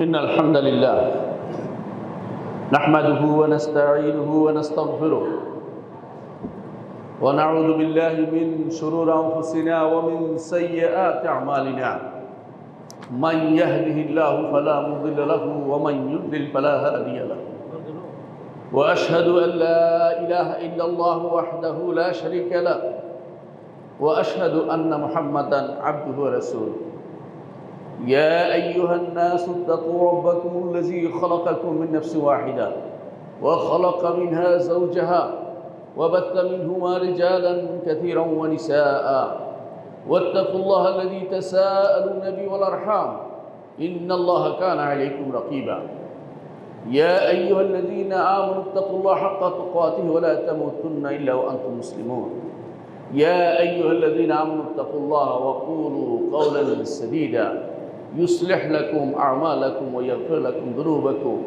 إن الحمد لله نحمده ونستعينه ونستغفره ونعوذ بالله من شرور أنفسنا ومن سيئات أعمالنا من يهده الله فلا مضل له ومن يضلل فلا هادي له وأشهد أن لا إله إلا الله وحده لا شريك له وأشهد أن محمدا عبده ورسوله يا أيها الناس اتقوا ربكم الذي خلقكم من نفس واحدة وخلق منها زوجها وبث منهما رجالا كثيرا ونساء واتقوا الله الذي تساءلون به والأرحام إن الله كان عليكم رقيبا يا أيها الذين آمنوا اتقوا الله حق تقاته ولا تموتن إلا وأنتم مسلمون يا أيها الذين آمنوا اتقوا الله وقولوا قولا سديدا يصلح لكم أعمالكم ويغفر لكم ذنوبكم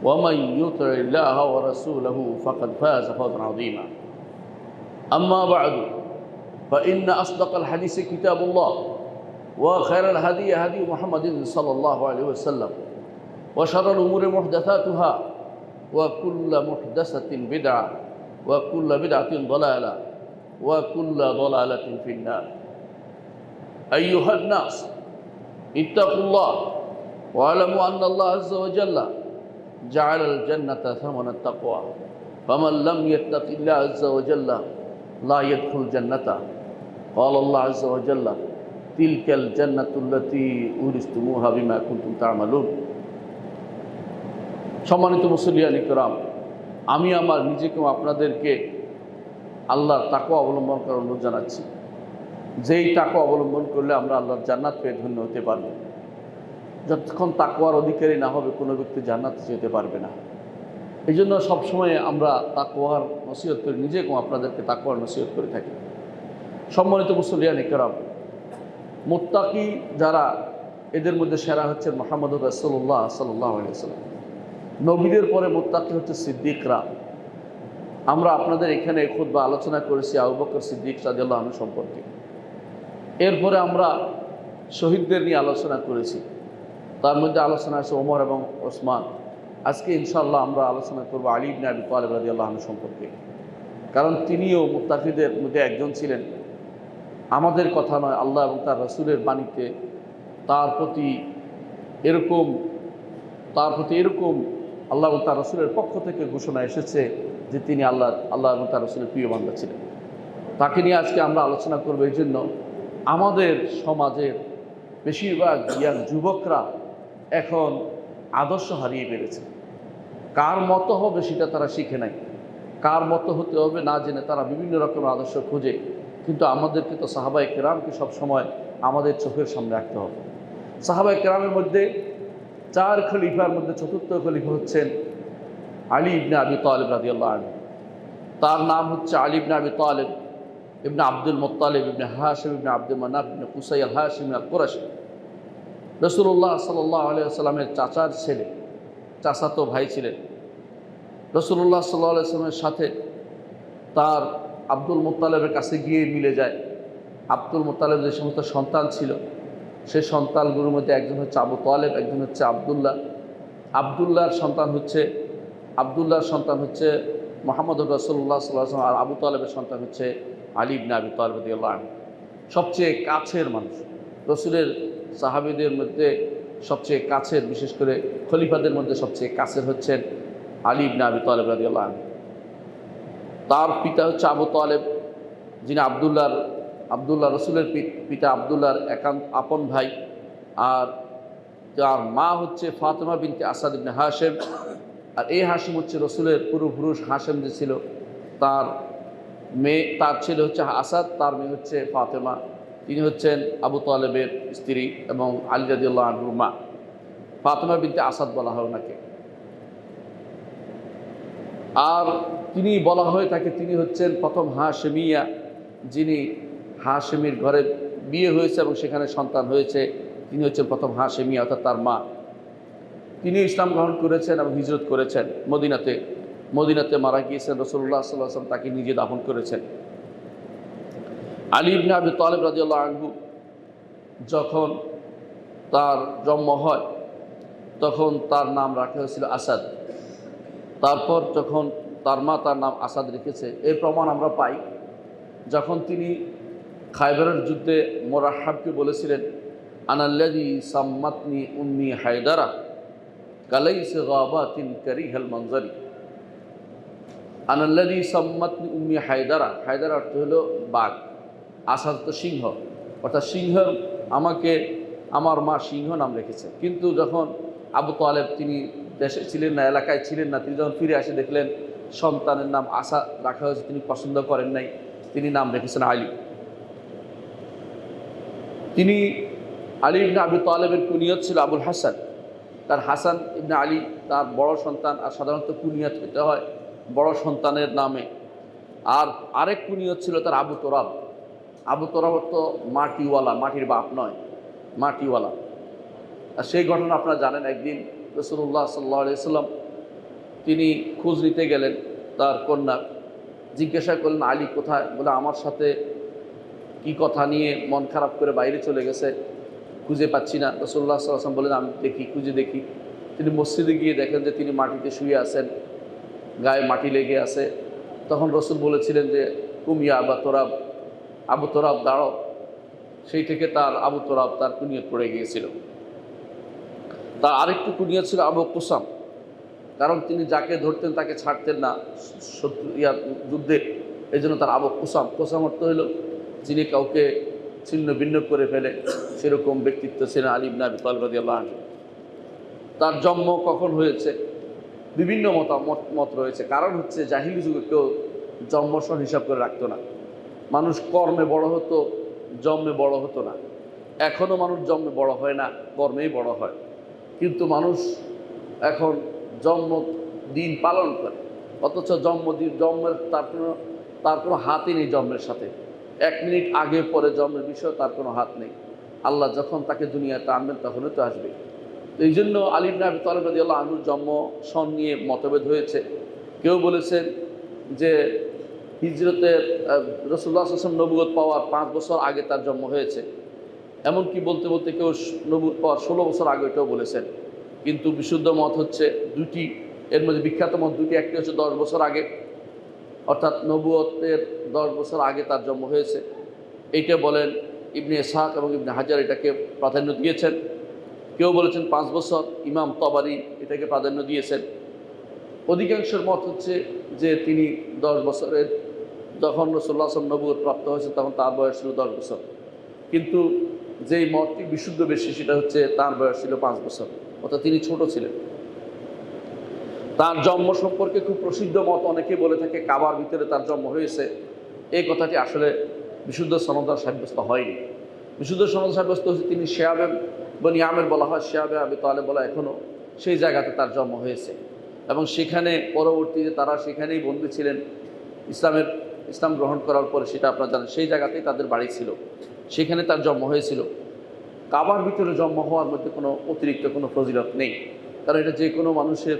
ومن يطع الله ورسوله فقد فاز فوزا عظيما أما بعد فإن أصدق الحديث كتاب الله وخير الهدي هدي محمد صلى الله عليه وسلم وشر الأمور محدثاتها وكل محدثة بدعة وكل بدعة ضلالة وكل ضلالة في النار أيها الناس اتقوا الله واعلموا أن الله عز وجل جعل الجنة ثمن التقوى فمن لم يتق الله عز وجل لا يدخل الجنة قال الله عز وجل تلك الجنة التي أورثتموها بما كنتم تعملون সম্মানিত মুসল্লিয়ান ইকরাম, আমি আমার নিজেকে আপনাদেরকে আল্লাহর তাকওয়া অবলম্বন করার অনুরোধ জানাচ্ছি। যেই তাকওয়া অবলম্বন করলে আমরা আল্লাহর জান্নাত পেয়ে ধন্য হতে পারব। যতক্ষণ তাকওয়ার অধিকারী না হবে কোনো ব্যক্তি জান্নাতে যেতে পারবে না। এই জন্য সবসময় আমরা তাকওয়ার নসিহত করি, নিজেকেও আপনাদেরকে তাকওয়ার নসিহত করে থাকি। সম্মানিত মুসল্লিয়ান ইকরাম, মুত্তাকি যারা, এদের মধ্যে সেরা হচ্ছেন মুহাম্মদ রাসূলুল্লাহ সাল্লাল্লাহু আলাইহি ওয়াসাল্লাম। নবীদের পরে মুত্তাকি হচ্ছে সিদ্দিকরা। আমরা আপনাদের এখানে খুতবা আলোচনা করেছি আবু বকর সিদ্দিক রাদিয়াল্লাহু আনহু সম্পর্কে। এরপরে আমরা শহীদদের নিয়ে আলোচনা করেছি, তার মধ্যে আলোচনা আছে ওমর এবং ওসমান। আজকে ইনশাআল্লাহ আমরা আলোচনা করব আলী ইবনে আবি তালেব রাদিয়াল্লাহু আনহু সম্পর্কে, কারণ তিনিও মুত্তাকিদের মধ্যে একজন ছিলেন। আমাদের কথা নয়, আল্লাহ এবং তার রাসূলের বাণীতে তার প্রতি এরকম আল্লাহ এবং তার রাসূলের পক্ষ থেকে ঘোষণা এসেছে যে তিনি আল্লাহ এবং তার রাসূলের প্রিয় বান্দা ছিলেন। তাকে নিয়ে আজকে আমরা আলোচনা করব। এই জন্য আমাদের সমাজের বেশিরভাগ ইয়াং যুবকরা এখন আদর্শ হারিয়ে ফেলেছে। কার মতো হবে সেটা তারা শিখে নাই, কার মতো হতে হবে না জেনে তারা বিভিন্ন রকমের আদর্শ খোঁজে। কিন্তু আমাদেরকে তো সাহাবায়ে কেরামকে সবসময় আমাদের চোখের সামনে রাখতে হবে। সাহাবায়ে কেরামের মধ্যে 4 খলিফার মধ্যে চতুর্থ খলিফা হচ্ছেন আলী ইবনে আবি তালেব রাদিয়াল্লাহু আনহু। তার নাম হচ্ছে আলী ইবনে আবি তালেব ইবনে আব্দুল মুত্তালিব ইবনে হাশিম ইবনে আব্দুল মানাফ ইবনে কুসাই আল হাশিমি আল কুরাশি। রাসূলুল্লাহ সাল্লাল্লাহু আলাইহি ওয়াসাল্লামের চাচার ছেলে, চাচাতো ভাই ছিলেন। রাসূলুল্লাহ সাল্লাল্লাহু আলাইহি ওয়াসাল্লামের সাথে তার আব্দুল মুত্তালিবের কাছে গিয়ে মিলে যায়। আব্দুল মুত্তালিব যে সমস্ত সন্তান ছিল, সেই সন্তানগুলোর মধ্যে একজন হচ্ছে আবু তালেব, একজন হচ্ছে আবদুল্লাহ। আবদুল্লাহর সন্তান হচ্ছে মুহাম্মদ রাসূলুল্লাহ সাল্লাল্লাহু আলাইহি ওয়াসাল্লাম, আর আবু তালেবের সন্তান হচ্ছে আলী ইবনে আবি তালেব রাদিয়াল্লাহু আনহু। সবচেয়ে কাছের মানুষ, রসুলের সাহাবীদের মধ্যে সবচেয়ে কাছের, বিশেষ করে খলিফাদের মধ্যে সবচেয়ে কাছের হচ্ছেন আলী ইবনে আবি তালেব রাদিয়াল্লাহু আনহু। তার পিতা হচ্ছে আবু তালেব, যিনি আবদুল্লাহ রসুলের পিতা, আবদুল্লাহর আপন ভাই। আর তার মা হচ্ছে ফাতেমা বিনতে আসাদ ইবনে হাশিম। আর এই হাশিম হচ্ছে রসুলের পূর্বপুরুষ হাশিম যে ছিল, তার ছেলে হচ্ছে আসাদ, তার মেয়ে হচ্ছে ফাতেমা। তিনি হচ্ছেন আবু তালেবের স্ত্রী এবং আলী রাদিয়াল্লাহু আনহুর মা। ফাতেমা বিনতে আসাদ বলা হয় ওনাকে। আর তিনি বলা হয়ে থাকে তিনি হচ্ছেন প্রথম হাশিমিয়া, যিনি হাশিমির ঘরে বিয়ে হয়েছে এবং সেখানে সন্তান হয়েছে। তিনি হচ্ছেন প্রথম হাশিমিয়া, অর্থাৎ তার মা। তিনি ইসলাম গ্রহণ করেছেন এবং হিজরত করেছেন মদিনাতে মারা গিয়েছেন। রাসূলুল্লাহ সাল্লাল্লাহু আলাইহি ওয়াসাল্লাম তাকে নিজে দাফন করেছেন। আলী ইবনে আবি তালেব রাদিয়াল্লাহু আনহু যখন তার জন্ম হয়, তখন তার নাম রাখা হয়েছিল আসাদ। তারপর যখন তার মা তার নাম আসাদ রেখেছে, এর প্রমাণ আমরা পাই যখন তিনি খায়বরের যুদ্ধে মোরাহাবকে বলেছিলেন, আনাল্লাযী সাম্মাতনি উম্মি হায়দারা কালাইসি গাবাতিন কারিহাল মনজারি। আনাল্লাযী সাম্মাতনি উম্মি হায়দারা, হায়দারা অর্থ হলো বাঘ, আসাদ তো সিংহ, অর্থাৎ সিংহ আমাকে আমার মা সিংহ নাম রেখেছে। কিন্তু যখন আবু তালেব তিনি দেশে ছিলেন না, এলাকায় ছিলেন না, তিনি যখন ফিরে আসে দেখলেন সন্তানের নাম আসা রাখা হয়েছে, তিনি পছন্দ করেন নাই, তিনি নাম রেখেছেন আলী। তিনি আলী ইবনে আবি তালেবের কুনিয়ত ছিল আবুল হাসান। তার হাসান ইবনে আলী তার বড় সন্তান, আর সাধারণত কুনিয়ত হতে হয় বড় সন্তানের নামে। আর আরেক কুনিয়ত ছিল তার আবু তোরাব। আবু তোরাব তো মাটিওয়ালা, মাটির বাপ নয়, মাটিওয়ালা। আর সেই ঘটনা আপনারা জানেন, একদিন রাসূলুল্লাহ সাল্লাল্লাহু আলাইহি ওয়াসাল্লাম তিনি খোঁজ নিতে গেলেন তার কন্যা, জিজ্ঞাসা করলেন আলী কোথায়? বলে আমার সাথে কি কথা নিয়ে মন খারাপ করে বাইরে চলে গেছে, খুঁজে পাচ্ছি না। রাসূলুল্লাহ সাল্লাল্লাহু আলাইহি ওয়াসাল্লাম বলেন আমি দেখি, খুঁজে দেখি। তিনি মসজিদে গিয়ে দেখেন যে তিনি মাটিতে শুয়ে আছেন, গায়ে মাটি লেগে আছে। তখন রসুল বলেছিলেন যে কুমিয়া আবু তোরাব, আবু তোরাব দাঁড়াও। সেই থেকে তার আবু তোরাব তার কুনিয়ত পড়ে গিয়েছিল। তার আরেকটু কুনিয়ত ছিল আবু কুসাম, কারণ তিনি যাকে ধরতেন তাকে ছাড়তেন না শত্রু যুদ্ধে, এই জন্য তার আবু কুসাম। কুসাম অর্থ হলো যিনি কাউকে ছিন্ন ভিন্ন করে ফেলে, সেরকম ব্যক্তিত্ব ছিলেন আলী ইবনে আবি তালেব রাদিয়াল্লাহু আনহু। তার জন্ম কখন হয়েছে বিভিন্ন মত রয়েছে। কারণ হচ্ছে জাহিলি যুগে কেউ জন্মসন হিসাব করে রাখতো না, মানুষ কর্মে বড় হতো, জন্মে বড় হতো না। এখনও মানুষ জন্মে বড় হয় না, কর্মেই বড় হয়। কিন্তু মানুষ এখন জন্ম দিন পালন করে, অথচ জন্মের তার কোনো হাতই নেই জন্মের সাথে। 1 মিনিট আগে পরে জন্মের বিষয়ে তার কোনো হাত নেই। আল্লাহ যখন তাকে দুনিয়াতে আনবেন তখনই তো আসবে। তো এই জন্য আলী ইবনে আবি তালেব রাদিয়াল্লাহু আনহুর জন্ম সন নিয়ে মতভেদ হয়েছে। কেউ বলেছেন যে হিজরতের রাসূলুল্লাহ সাল্লাল্লাহু আলাইহি ওয়াসাল্লাম নবুয়ত পাওয়ার 5 বছর আগে তার জন্ম হয়েছে। এমনকি বলতে বলতে কেউ নবুয়ত পাওয়ার 16 বছর আগে এটাও বলেছেন। কিন্তু বিশুদ্ধ মত হচ্ছে দুটি, এর মধ্যে বিখ্যাত মত দুটি। একটি হচ্ছে 10 বছর আগে, অর্থাৎ নবুয়তের 10 বছর আগে তার জন্ম হয়েছে। এইটা বলেন ইবনে ইসহাক এবং ইবনে হাজার এটাকে প্রাধান্য দিয়েছেন। কেউ বলেছেন 5 বছর, ইমাম তবারি এটাকে প্রাধান্য দিয়েছেন। অধিকাংশের মত হচ্ছে যে তিনি 10 বছরের, যখন রাসূলুল্লাহ সাল্লাল্লাহু আলাইহি ওয়াসাল্লাম নবুয়ত প্রাপ্ত হয়েছে তখন তার বয়স ছিল 10 বছর। কিন্তু যেই মতটি বিশুদ্ধ বেশি সেটা হচ্ছে তার বয়স ছিল 5 বছর, অর্থাৎ তিনি ছোট ছিলেন। তার জন্ম সম্পর্কে খুব প্রসিদ্ধ মত অনেকে বলে থাকে কাবার ভিতরে তার জন্ম হয়েছে। এই কথাটি আসলে বিশুদ্ধ সনদ সাব্যস্ত হয়নি। বিশুদ্ধ সনদ সাব্যস্ত হচ্ছে তিনি শিয়াবে বনি আমের বলা হয়, শিয়াবে আবি তালেব বলা, এখনও সেই জায়গাতে তার জন্ম হয়েছে। এবং সেখানে পরবর্তীতে তারা সেখানেই বন্দী ছিলেন ইসলাম গ্রহণ করার পরে, সেটা আপনারা জানেন, সেই জায়গাতেই তাদের বাড়ি ছিল, সেখানে তার জন্ম হয়েছিল। কাবার ভিতরে জন্ম হওয়ার মধ্যে কোনো অতিরিক্ত কোনো ফজিলত নেই, কারণ এটা যে কোনো মানুষের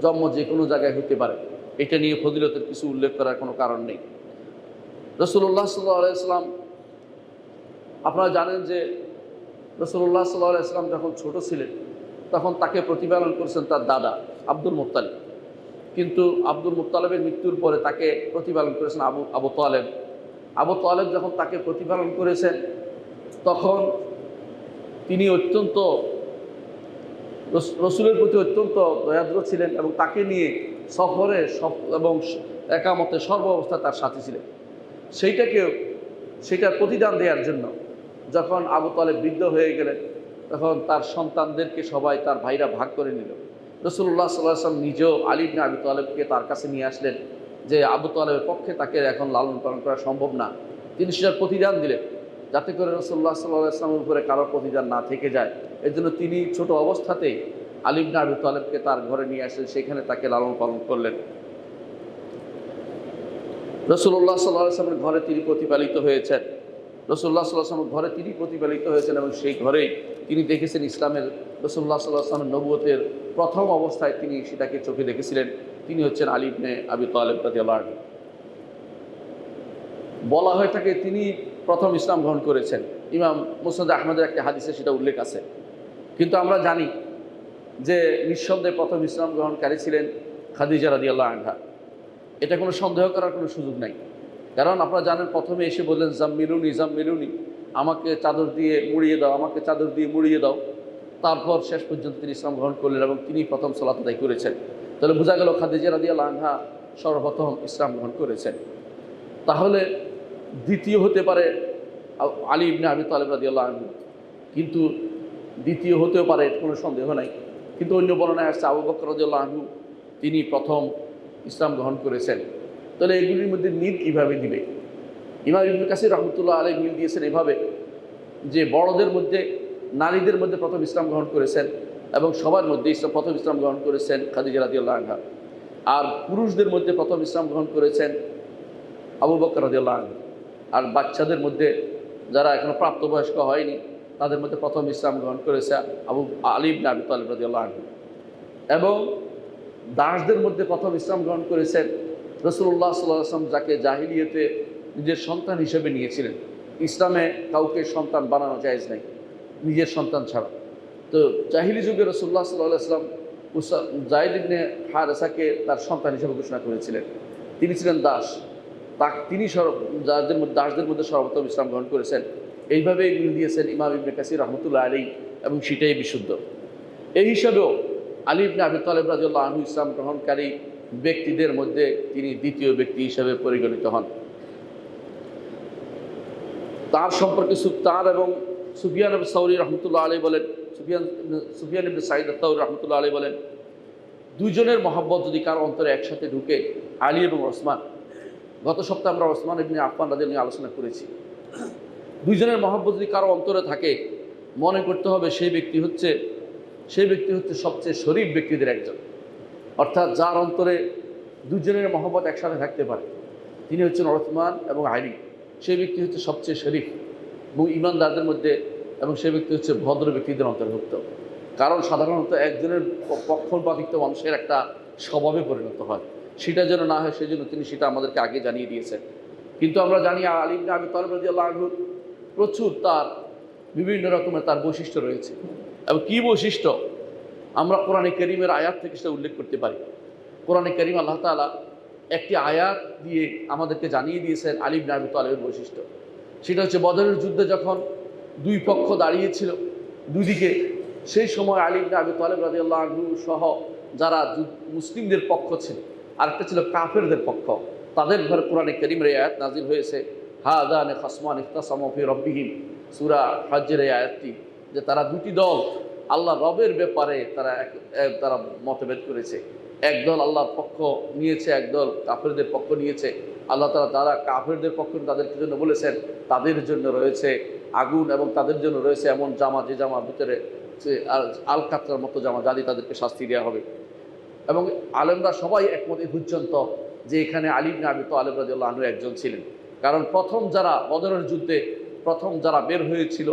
জন্ম যে কোনো জায়গায় হতে পারে। এটা নিয়ে ফজিলতের কিছু উল্লেখ করার কোনো কারণ নেই। রাসূলুল্লাহ সাল্লাল্লাহু আলাইহি ওয়াসাল্লাম, আপনারা জানেন যে রাসূলুল্লাহ সাল্লাল্লাহু আলাইহি ওয়াসাল্লাম যখন ছোট ছিলেন তখন তাকে প্রতিপালন করেছেন তার দাদা আব্দুল মুত্তালিব। কিন্তু আব্দুল মুত্তালিবের মৃত্যুর পরে তাকে প্রতিপালন করেছেন আবু তালেব। আবু তালেব যখন তাকে প্রতিপালন করেছেন তখন তিনি অত্যন্ত রসুলের প্রতি অত্যন্ত দয়াদ্র ছিলেন এবং তাকে নিয়ে সফরে এবং একামতে সর্বাবস্থা তার সাথে ছিলেন। সেইটার প্রতিদান দেওয়ার জন্য যখন আবু তালেব বৃদ্ধ হয়ে গেলেন তখন তার সন্তানদেরকে সবাই তার ভাইরা ভাগ করে নিল। রাসূলুল্লাহ সাল্লাল্লাহু আলাইহি ওয়াসাল্লাম নিজেও আলী ইবনে আবি তালেবকে তার কাছে নিয়ে আসলেন যে আবু তালেবের পক্ষে তাকে এখন লালন পালন করা সম্ভব না। তিনি সেটার প্রতিদান দিলেন যাতে করে রাসূলুল্লাহ সাল্লাল্লাহু আলাইহি ওয়াসাল্লামের উপরে কারো প্রতিদান না থেকে যায়। এর জন্য তিনি ছোট অবস্থাতেই আলী ইবনে আবি তালেবকে তার ঘরে নিয়ে আসলেন, সেখানে তাকে লালন পালন করলেন। রাসূলুল্লাহ সাল্লাল্লাহু আলাইহি ওয়াসাল্লামের ঘরে তিনি প্রতিপালিত হয়েছেন। রাসূলুল্লাহ সাল্লাল্লাহু আলাইহি ওয়াসাল্লামের ঘরে তিনি প্রতিপালিত হয়েছেন এবং সেই ঘরেই তিনি দেখেছেন ইসলামের, রাসূলুল্লাহ সাল্লাল্লাহু আলাইহি ওয়াসাল্লামের নবুয়তের প্রথম অবস্থায় তিনি সেটাকে চোখে দেখেছিলেন। তিনি হচ্ছেন আলী ইবনে আবি তালেব রাদিয়াল্লাহু আনহু। বলা হয়ে থাকে তিনি প্রথম ইসলাম গ্রহণ করেছেন। ইমাম মুসনাদ আহমদের একটা হাদিসে সেটা উল্লেখ আছে। কিন্তু আমরা জানি যে নিঃসন্দেহে প্রথম ইসলাম গ্রহণকারী ছিলেন খাদিজা রাদিয়াল্লাহু আনহা। এটা কোনো সন্দেহ করার কোনো সুযোগ নাই। কারণ আপনারা জানেন, প্রথমে এসে বললেন জাম্মিলুনি জাম্মিলুনি, আমাকে চাদর দিয়ে মুড়িয়ে দাও, আমাকে চাদর দিয়ে মুড়িয়ে দাও। তারপর শেষ পর্যন্ত তিনি ইসলাম গ্রহণ করলেন এবং তিনি প্রথম সালাত আদায় করেছেন। তাহলে বোঝা গেল খাদিজা রাদিয়াল্লাহু আনহা সর্বপ্রথম ইসলাম গ্রহণ করেছেন। তাহলে দ্বিতীয় হতে পারে আলী ইবনে আবি তালেব রাদিয়াল্লাহু আনহু, কিন্তু দ্বিতীয় হতেও পারে, কোনো সন্দেহ নাই। কিন্তু অন্য বর্ণনায় আসছে আবু বকর রাদিয়াল্লাহু আনহু, তিনি প্রথম ইসলাম গ্রহণ করেছেন। তাহলে এগুলির মধ্যে মিল কীভাবে দিবে? ইমাম ইবনে কাসির রাহমাতুল্লাহ আলাইহি মিল দিয়েছেন এভাবে, যে বড়দের মধ্যে, নারীদের মধ্যে প্রথম ইসলাম গ্রহণ করেছেন এবং সবার মধ্যে প্রথম ইসলাম গ্রহণ করেছেন খাদিজা রাদিয়াল্লাহু আনহা। আর পুরুষদের মধ্যে প্রথম ইসলাম গ্রহণ করেছেন আবু বকর রাদিয়াল্লাহু আনহু। আর বাচ্চাদের মধ্যে, যারা এখনো প্রাপ্তবয়স্ক হয়নি, তাদের মধ্যে প্রথম ইসলাম গ্রহণ করেছে আলী ইবনে আবি তালেব রাদিয়াল্লাহু আনহু। এবং দাসদের মধ্যে প্রথম ইসলাম গ্রহণ করেছেন রাসূলুল্লাহ সাল্লাল্লাহু আলাইহি ওয়াসাল্লাম, যাকে জাহিলিয়াতে নিজের সন্তান হিসেবে নিয়েছিলেন। ইসলামে কাউকে সন্তান বানানো জায়েজ নাই নিজের সন্তান ছাড়া। তো জাহিলি যুগে রাসূলুল্লাহ সাল্লাল্লাহু আলাইহি ওয়াসাল্লাম যায়েদ ইবনে হারেসাকে তার সন্তান হিসেবে ঘোষণা করেছিলেন। তিনি ছিলেন দাস, তিনি দাসদের মধ্যে সর্বপ্রথম ইসলাম গ্রহণ করেছেন। এইভাবেই মিল দিয়েছেন ইমাম ইবনে কাসির রাহমাতুল্লাহ আলাইহি, এবং সেটাই বিশুদ্ধ। এই হিসাবেও আলী ইবনে আবি তালেব রাদিয়াল্লাহু আনহু ইসলাম গ্রহণকারী ব্যক্তিদের মধ্যে তিনি দ্বিতীয় ব্যক্তি হিসেবে পরিগণিত হন। তার সম্পর্কে তার এবং সুফিয়ান ইবনে সাউরি রাহমাতুল্লাহ আলাইহি বলেন, সুফিয়ান ইবনে সাঈদ আত-তাউরি রাহমাতুল্লাহ আলাইহি বলেন, দুইজনের মহব্বত যদি কারো অন্তরে একসাথে ঢুকে, আলী এবং ওসমান, গত সপ্তাহে আমরা ওসমান ইবনে আফফান রাদিয়াল্লাহু আনহু নিয়ে আলোচনা করেছি, দুইজনের মহব্বত যদি কারো অন্তরে থাকে, মনে করতে হবে সেই ব্যক্তি হচ্ছে সবচেয়ে শরীফ ব্যক্তিদের একজন। অর্থাৎ যার অন্তরে দুজনের মহব্বত একসাথে থাকতে পারে, তিনি হচ্ছেন ওসমান এবং আলী। সেই ব্যক্তি হচ্ছে সবচেয়ে শরীফ এবং ইমানদারদের মধ্যে, এবং সেই ব্যক্তি হচ্ছে ভদ্র ব্যক্তিদের অন্তর্ভুক্ত। কারণ সাধারণত একজনের পক্ষপাতিত্ব মানুষের একটা স্বভাবে পরিণত হয়, সেটা যেন না হয় সেজন্য তিনি সেটা আমাদেরকে আগে জানিয়ে দিয়েছেন। কিন্তু আমরা জানি আলী ইবনে আবি তালেব রাদিয়াল্লাহু আনহু প্রচুর তার বিভিন্ন রকমের তার বৈশিষ্ট্য রয়েছে। এবং কী বৈশিষ্ট্য আমরা কোরআনে কারীমের আয়াত থেকে সেটা উল্লেখ করতে পারি। কোরআনে কারীম আল্লাহ তাআলা একটি আয়াত দিয়ে আমাদেরকে জানিয়ে দিয়েছেন আলী ইবনে আবি তালেবের বৈশিষ্ট্য। সেটা হচ্ছে বদরের যুদ্ধে যখন দুই পক্ষ দাঁড়িয়েছিল দুদিকে, সেই সময় আলী ইবনে আবি তালেব রাদিয়াল্লাহু আনহু সহ যারা মুসলিমদের পক্ষ ছিল, আরেকটা ছিল কাফেরদের পক্ষ, তাদের ঘরে কোরআনে কারীমের আয়াত নাজিল হয়েছে, হাযানি খাসমান ইখতাসামু ফি রাব্বিহিম, সূরা হজ্জের এই আয়াতটি, যে তারা দুটি দল আল্লাহ রবের ব্যাপারে তারা মতভেদ করেছে। একদল আল্লাহর পক্ষ নিয়েছে, একদল কাফেরদের পক্ষ নিয়েছে। আল্লাহ তাআলা যারা কাফেরদের পক্ষ তাদেরকে জন্য বলেছেন তাদের জন্য রয়েছে আগুন, এবং তাদের জন্য রয়েছে এমন জামা, যে জামার ভিতরে আল কাতরার মতো জামা, যা দিয়ে তাদেরকে শাস্তি দেওয়া হবে। এবং আলেমরা সবাই একমত পর্যন্ত যে এখানে আলী ইবনে আবি তালেব রাদিয়াল্লাহু আনহু একজন ছিলেন। কারণ প্রথম যারা বদরের যুদ্ধে যারা বের হয়েছিল,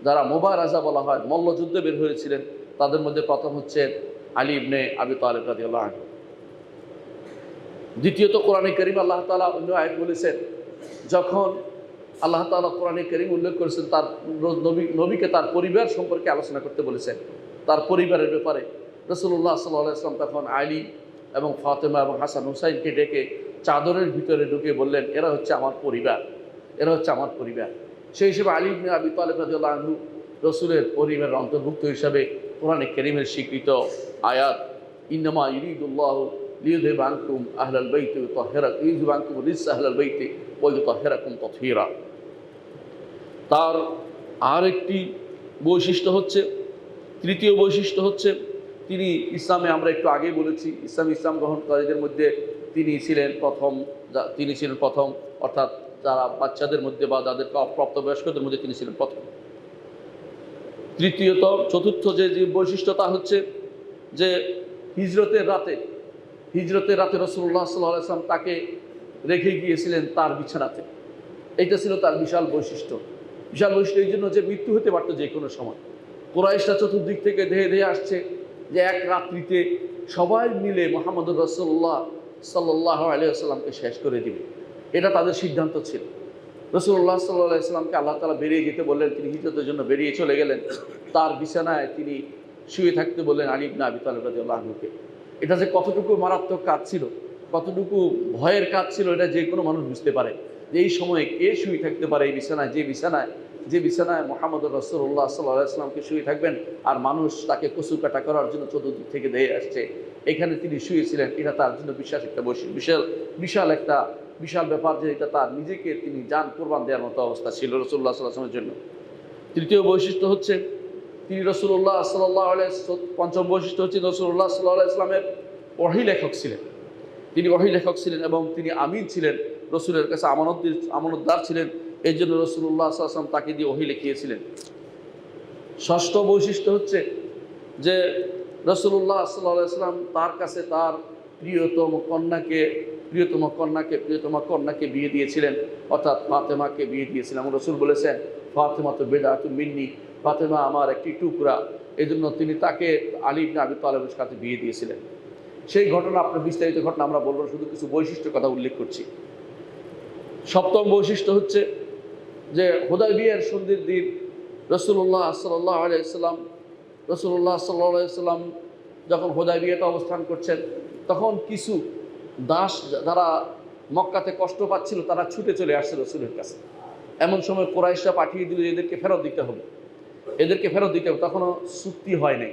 যারা মুবারাজা বলা হয়, মল্লযুদ্ধে বের হয়েছিলেন, তাদের মধ্যে প্রথম হচ্ছেন আলী ইবনে আবি তালেব রাদিয়াল্লাহু আনহু। দ্বিতীয়ত কোরআনে কারীম আল্লাহ তাআলা অন্য আয়াত বলেছেন, যখন আল্লাহ তাআলা কোরআনে কারীম উল্লেখ করেছেন তার নবীকে তার পরিবার সম্পর্কে আলোচনা করতে বলেছেন, তার পরিবারের ব্যাপারে। রাসূলুল্লাহ সাল্লাল্লাহু আলাইহি ওয়াসাল্লাম তখন আলী এবং ফাতেমা এবং হাসান হুসাইনকে ডেকে চাদরের ভিতরে ঢুকে বললেন, এরা হচ্ছে আমার পরিবার, এরা হচ্ছে আমার পরিবার। সেই হিসেবে আলী ইবনে আবি তালেব রাদিয়াল্লাহু আনহু রাসূলের পরিবারের অন্তর্ভুক্ত হিসাবে কোরআনে কারীমের স্বীকৃত আয়াত, ইন্নামা ইউরিদুল্লাহু লিইউযহিবা আনকুম আহলাল বাইতি ওয়া ইউযহিবা আনকুম রিজসা আহলাল বাইতি ওয়া ইউতাহহিরাকুম তাতহীরা। তার আরেকটি বৈশিষ্ট্য হচ্ছে, তৃতীয় বৈশিষ্ট্য হচ্ছে, তিনি ইসলামে, আমরা একটু আগেই বলেছি, ইসলাম গ্রহণকারীদের মধ্যে তিনি ছিলেন প্রথম, অর্থাৎ যারা বাচ্চাদের মধ্যে বা যাদেরকে অপ্রাপ্তবয়স্কদের মধ্যে তিনি ছিলেন প্রথম। চতুর্থ যে বৈশিষ্ট্য তা হচ্ছে যে হিজরতের রাতে রাসূলুল্লাহ সাল্লাল্লাহু আলাইহি ওয়াসাল্লাম তাকে রেখে গিয়েছিলেন তার বিছানাতে। এইটা ছিল তার বিশাল বৈশিষ্ট্য এই জন্য যে মৃত্যু হতে পারত যে কোনো সময়। কুরাইশরা চতুর্দিক থেকে ধেয়ে আসছে যে এক রাত্রিতে সবাই মিলে মুহাম্মদুর রাসূলুল্লাহ সাল্লাল্লাহু আলাইহি ওয়াসাল্লামকে শেষ করে দিবে, এটা তাদের সিদ্ধান্ত ছিল। রাসূলুল্লাহ সাল্লাল্লাহু আলাইহি ওয়াসাল্লামকে আল্লাহ তাআলা বেরিয়ে যেতে বললেন, তিনি হিজরতের জন্য বেরিয়ে চলে গেলেন। তার বিছানায় তিনি শুয়ে থাকতে বললেন আলী ইবনে আবি তালেব রাদিয়াল্লাহু আনহুকে। এটা যে কতটুকু মারাত্মক কাজ ছিল, কতটুকু ভয়ের কাজ ছিল, এটা যে কোনো মানুষ বুঝতে পারে যে এই সময়ে কে শুয়ে থাকতে পারে এই বিছানায়, যে বিছানায় মুহাম্মদুর রাসূলুল্লাহ সাল্লাল্লাহু আলাইহি ওয়াসাল্লামকে শুয়ে থাকবেন, আর মানুষ তাকে কচু কাটা করার জন্য চতুর্দিক থেকে ধেয়ে আসছে, এখানে তিনি শুয়েছিলেন। এটা তার জন্য বিশাল ব্যাপার, যে এটা তার নিজেকে তিনি জান কোরবান দেওয়ার মতো অবস্থা ছিল রাসূলুল্লাহ সাল্লাল্লাহু আলাইহি ওয়াসাল্লামের জন্য। তৃতীয় বৈশিষ্ট্য হচ্ছে তিনি রাসূলুল্লাহ সাল্লাল্লাহু আলাইহি পঞ্চম বৈশিষ্ট্য হচ্ছে রাসূলুল্লাহ সাল্লাল্লাহু আলাইহি ওয়াসাল্লামের ওহী লেখক ছিলেন। তিনি ওহী লেখক ছিলেন এবং তিনি আমিন ছিলেন, রসুলের কাছে আমানতদার ছিলেন। এই জন্য রাসূলুল্লাহ সাল্লাল্লাহু আলাইহি ওয়াসাল্লাম তাকে দিয়ে ওহী লিখিয়েছিলেন। ষষ্ঠ বৈশিষ্ট্য হচ্ছে যে রাসূলুল্লাহ সাল্লাল্লাহু আলাইহি ওয়াসাল্লাম তার কাছে তার প্রিয়তম কন্যাকে বিয়ে দিয়েছিলেন, অর্থাৎ ফাতেমাকে বিয়ে দিয়েছিলেন। রাসূল বলেছেন ফাতেমা তো বিদআতুম মিন্নি, ফাতেমা আমার একটি টুকরা। এই জন্য তিনি তাকে আলী ইবনে আবি তালেবের সাথে বিয়ে দিয়েছিলেন। সেই ঘটনা, আপনার বিস্তারিত ঘটনা আমরা বলবো, শুধু কিছু বৈশিষ্ট্যের কথা উল্লেখ করছি। সপ্তম বৈশিষ্ট্য হচ্ছে যে হুদায়বিয়ার সন্ধির দিন রাসূলুল্লাহ সাল্লাল্লাহু আলাইহি ওয়াসাল্লাম যখন হুদায়বিয়াতে অবস্থান করছেন, তখন কিছু দাস যারা মক্কাতে কষ্ট পাচ্ছিল তারা ছুটে চলে আসছে রাসূলের কাছে। এমন সময় কুরাইশরা পাঠিয়ে দিল এদেরকে ফেরত দিতে হবে। তখনও চুক্তি হয় নাই।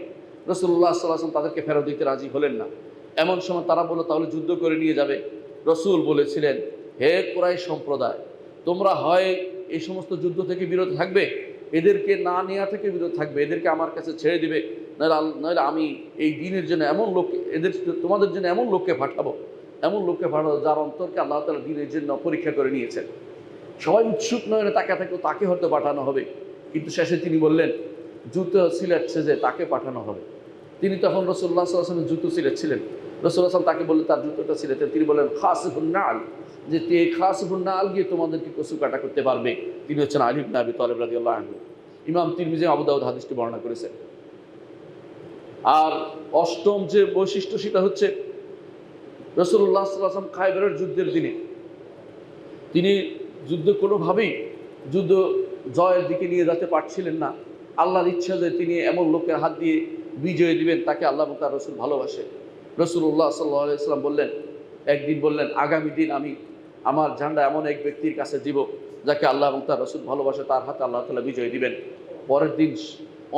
রাসূলুল্লাহ সাল্লাল্লাহু আলাইহি ওয়াসাল্লাম তাদেরকে ফেরত দিতে রাজি হলেন না। এমন সময় তারা বলল তাহলে যুদ্ধ করে নিয়ে যাবে। রাসূল বলেছিলেন, হে কুরাইশ সম্প্রদায়, তোমরা হয় এই সমস্ত যুদ্ধ থেকে বিরত থাকবে, এদেরকে না নেওয়া থেকে বিরত থাকবে, এদেরকে আমার কাছে ছেড়ে দিবে, নইলে আমি এই দিনের জন্য তোমাদের জন্য এমন লোককে পাঠাবো যার অন্তরকে আল্লাহ তাআলা দিনের জন্য পরীক্ষা করে নিয়েছেন। সবাই উৎসুক নয় তাকে হয়তো পাঠানো হবে, কিন্তু শেষে তিনি বললেন জুতো সিলেটছে যে তাকে পাঠানো হবে। তিনি তখন রাসূলুল্লাহ সাল্লাল্লাহু আলাইহি ওয়াসাল্লামের জুতো সিলেটছিলেন। রাসূলুল্লাহ সাল্লাল্লাহু আলাইহি ওয়াসাল্লাম তাকে বললেন তার জুতোটা সিলেতেন। তিনি বললেন খাসিফুন নাল, যে খাসিফুন নাল গিয়ে তোমাদেরকে কচু কাটা করতে পারবে, তিনি হচ্ছেন আলী ইবনে আবি তালেব রাদিয়াল্লাহু আনহু। ইমাম তিরমিজি আবু দাউদ হাদিসটি বর্ণনা করেছেন। আর অষ্টম যে বৈশিষ্ট্য সেটা হচ্ছে রাসূলুল্লাহ সাল্লাল্লাহু আলাইহি ওয়াসাল্লাম খায়বরের যুদ্ধের দিনে তিনি কোনোভাবেই যুদ্ধ জয়ের দিকে নিয়ে যেতে পারছিলেন না। আল্লাহর ইচ্ছা যে তিনি এমন লোকের হাত দিয়ে বিজয় দিবেন তাকে আল্লাহ এবং তার রাসূল ভালোবাসে। রাসূলুল্লাহ সাল্লাল্লাহু আলাইহি ওয়াসাল্লাম একদিন বললেন আগামী দিন আমি আমার ঝান্ডা এমন এক ব্যক্তির কাছে দিব যাকে আল্লাহ এবং তার রাসূল ভালোবাসে, তার হাতে আল্লাহ তাআলা বিজয় দিবেন। পরের দিন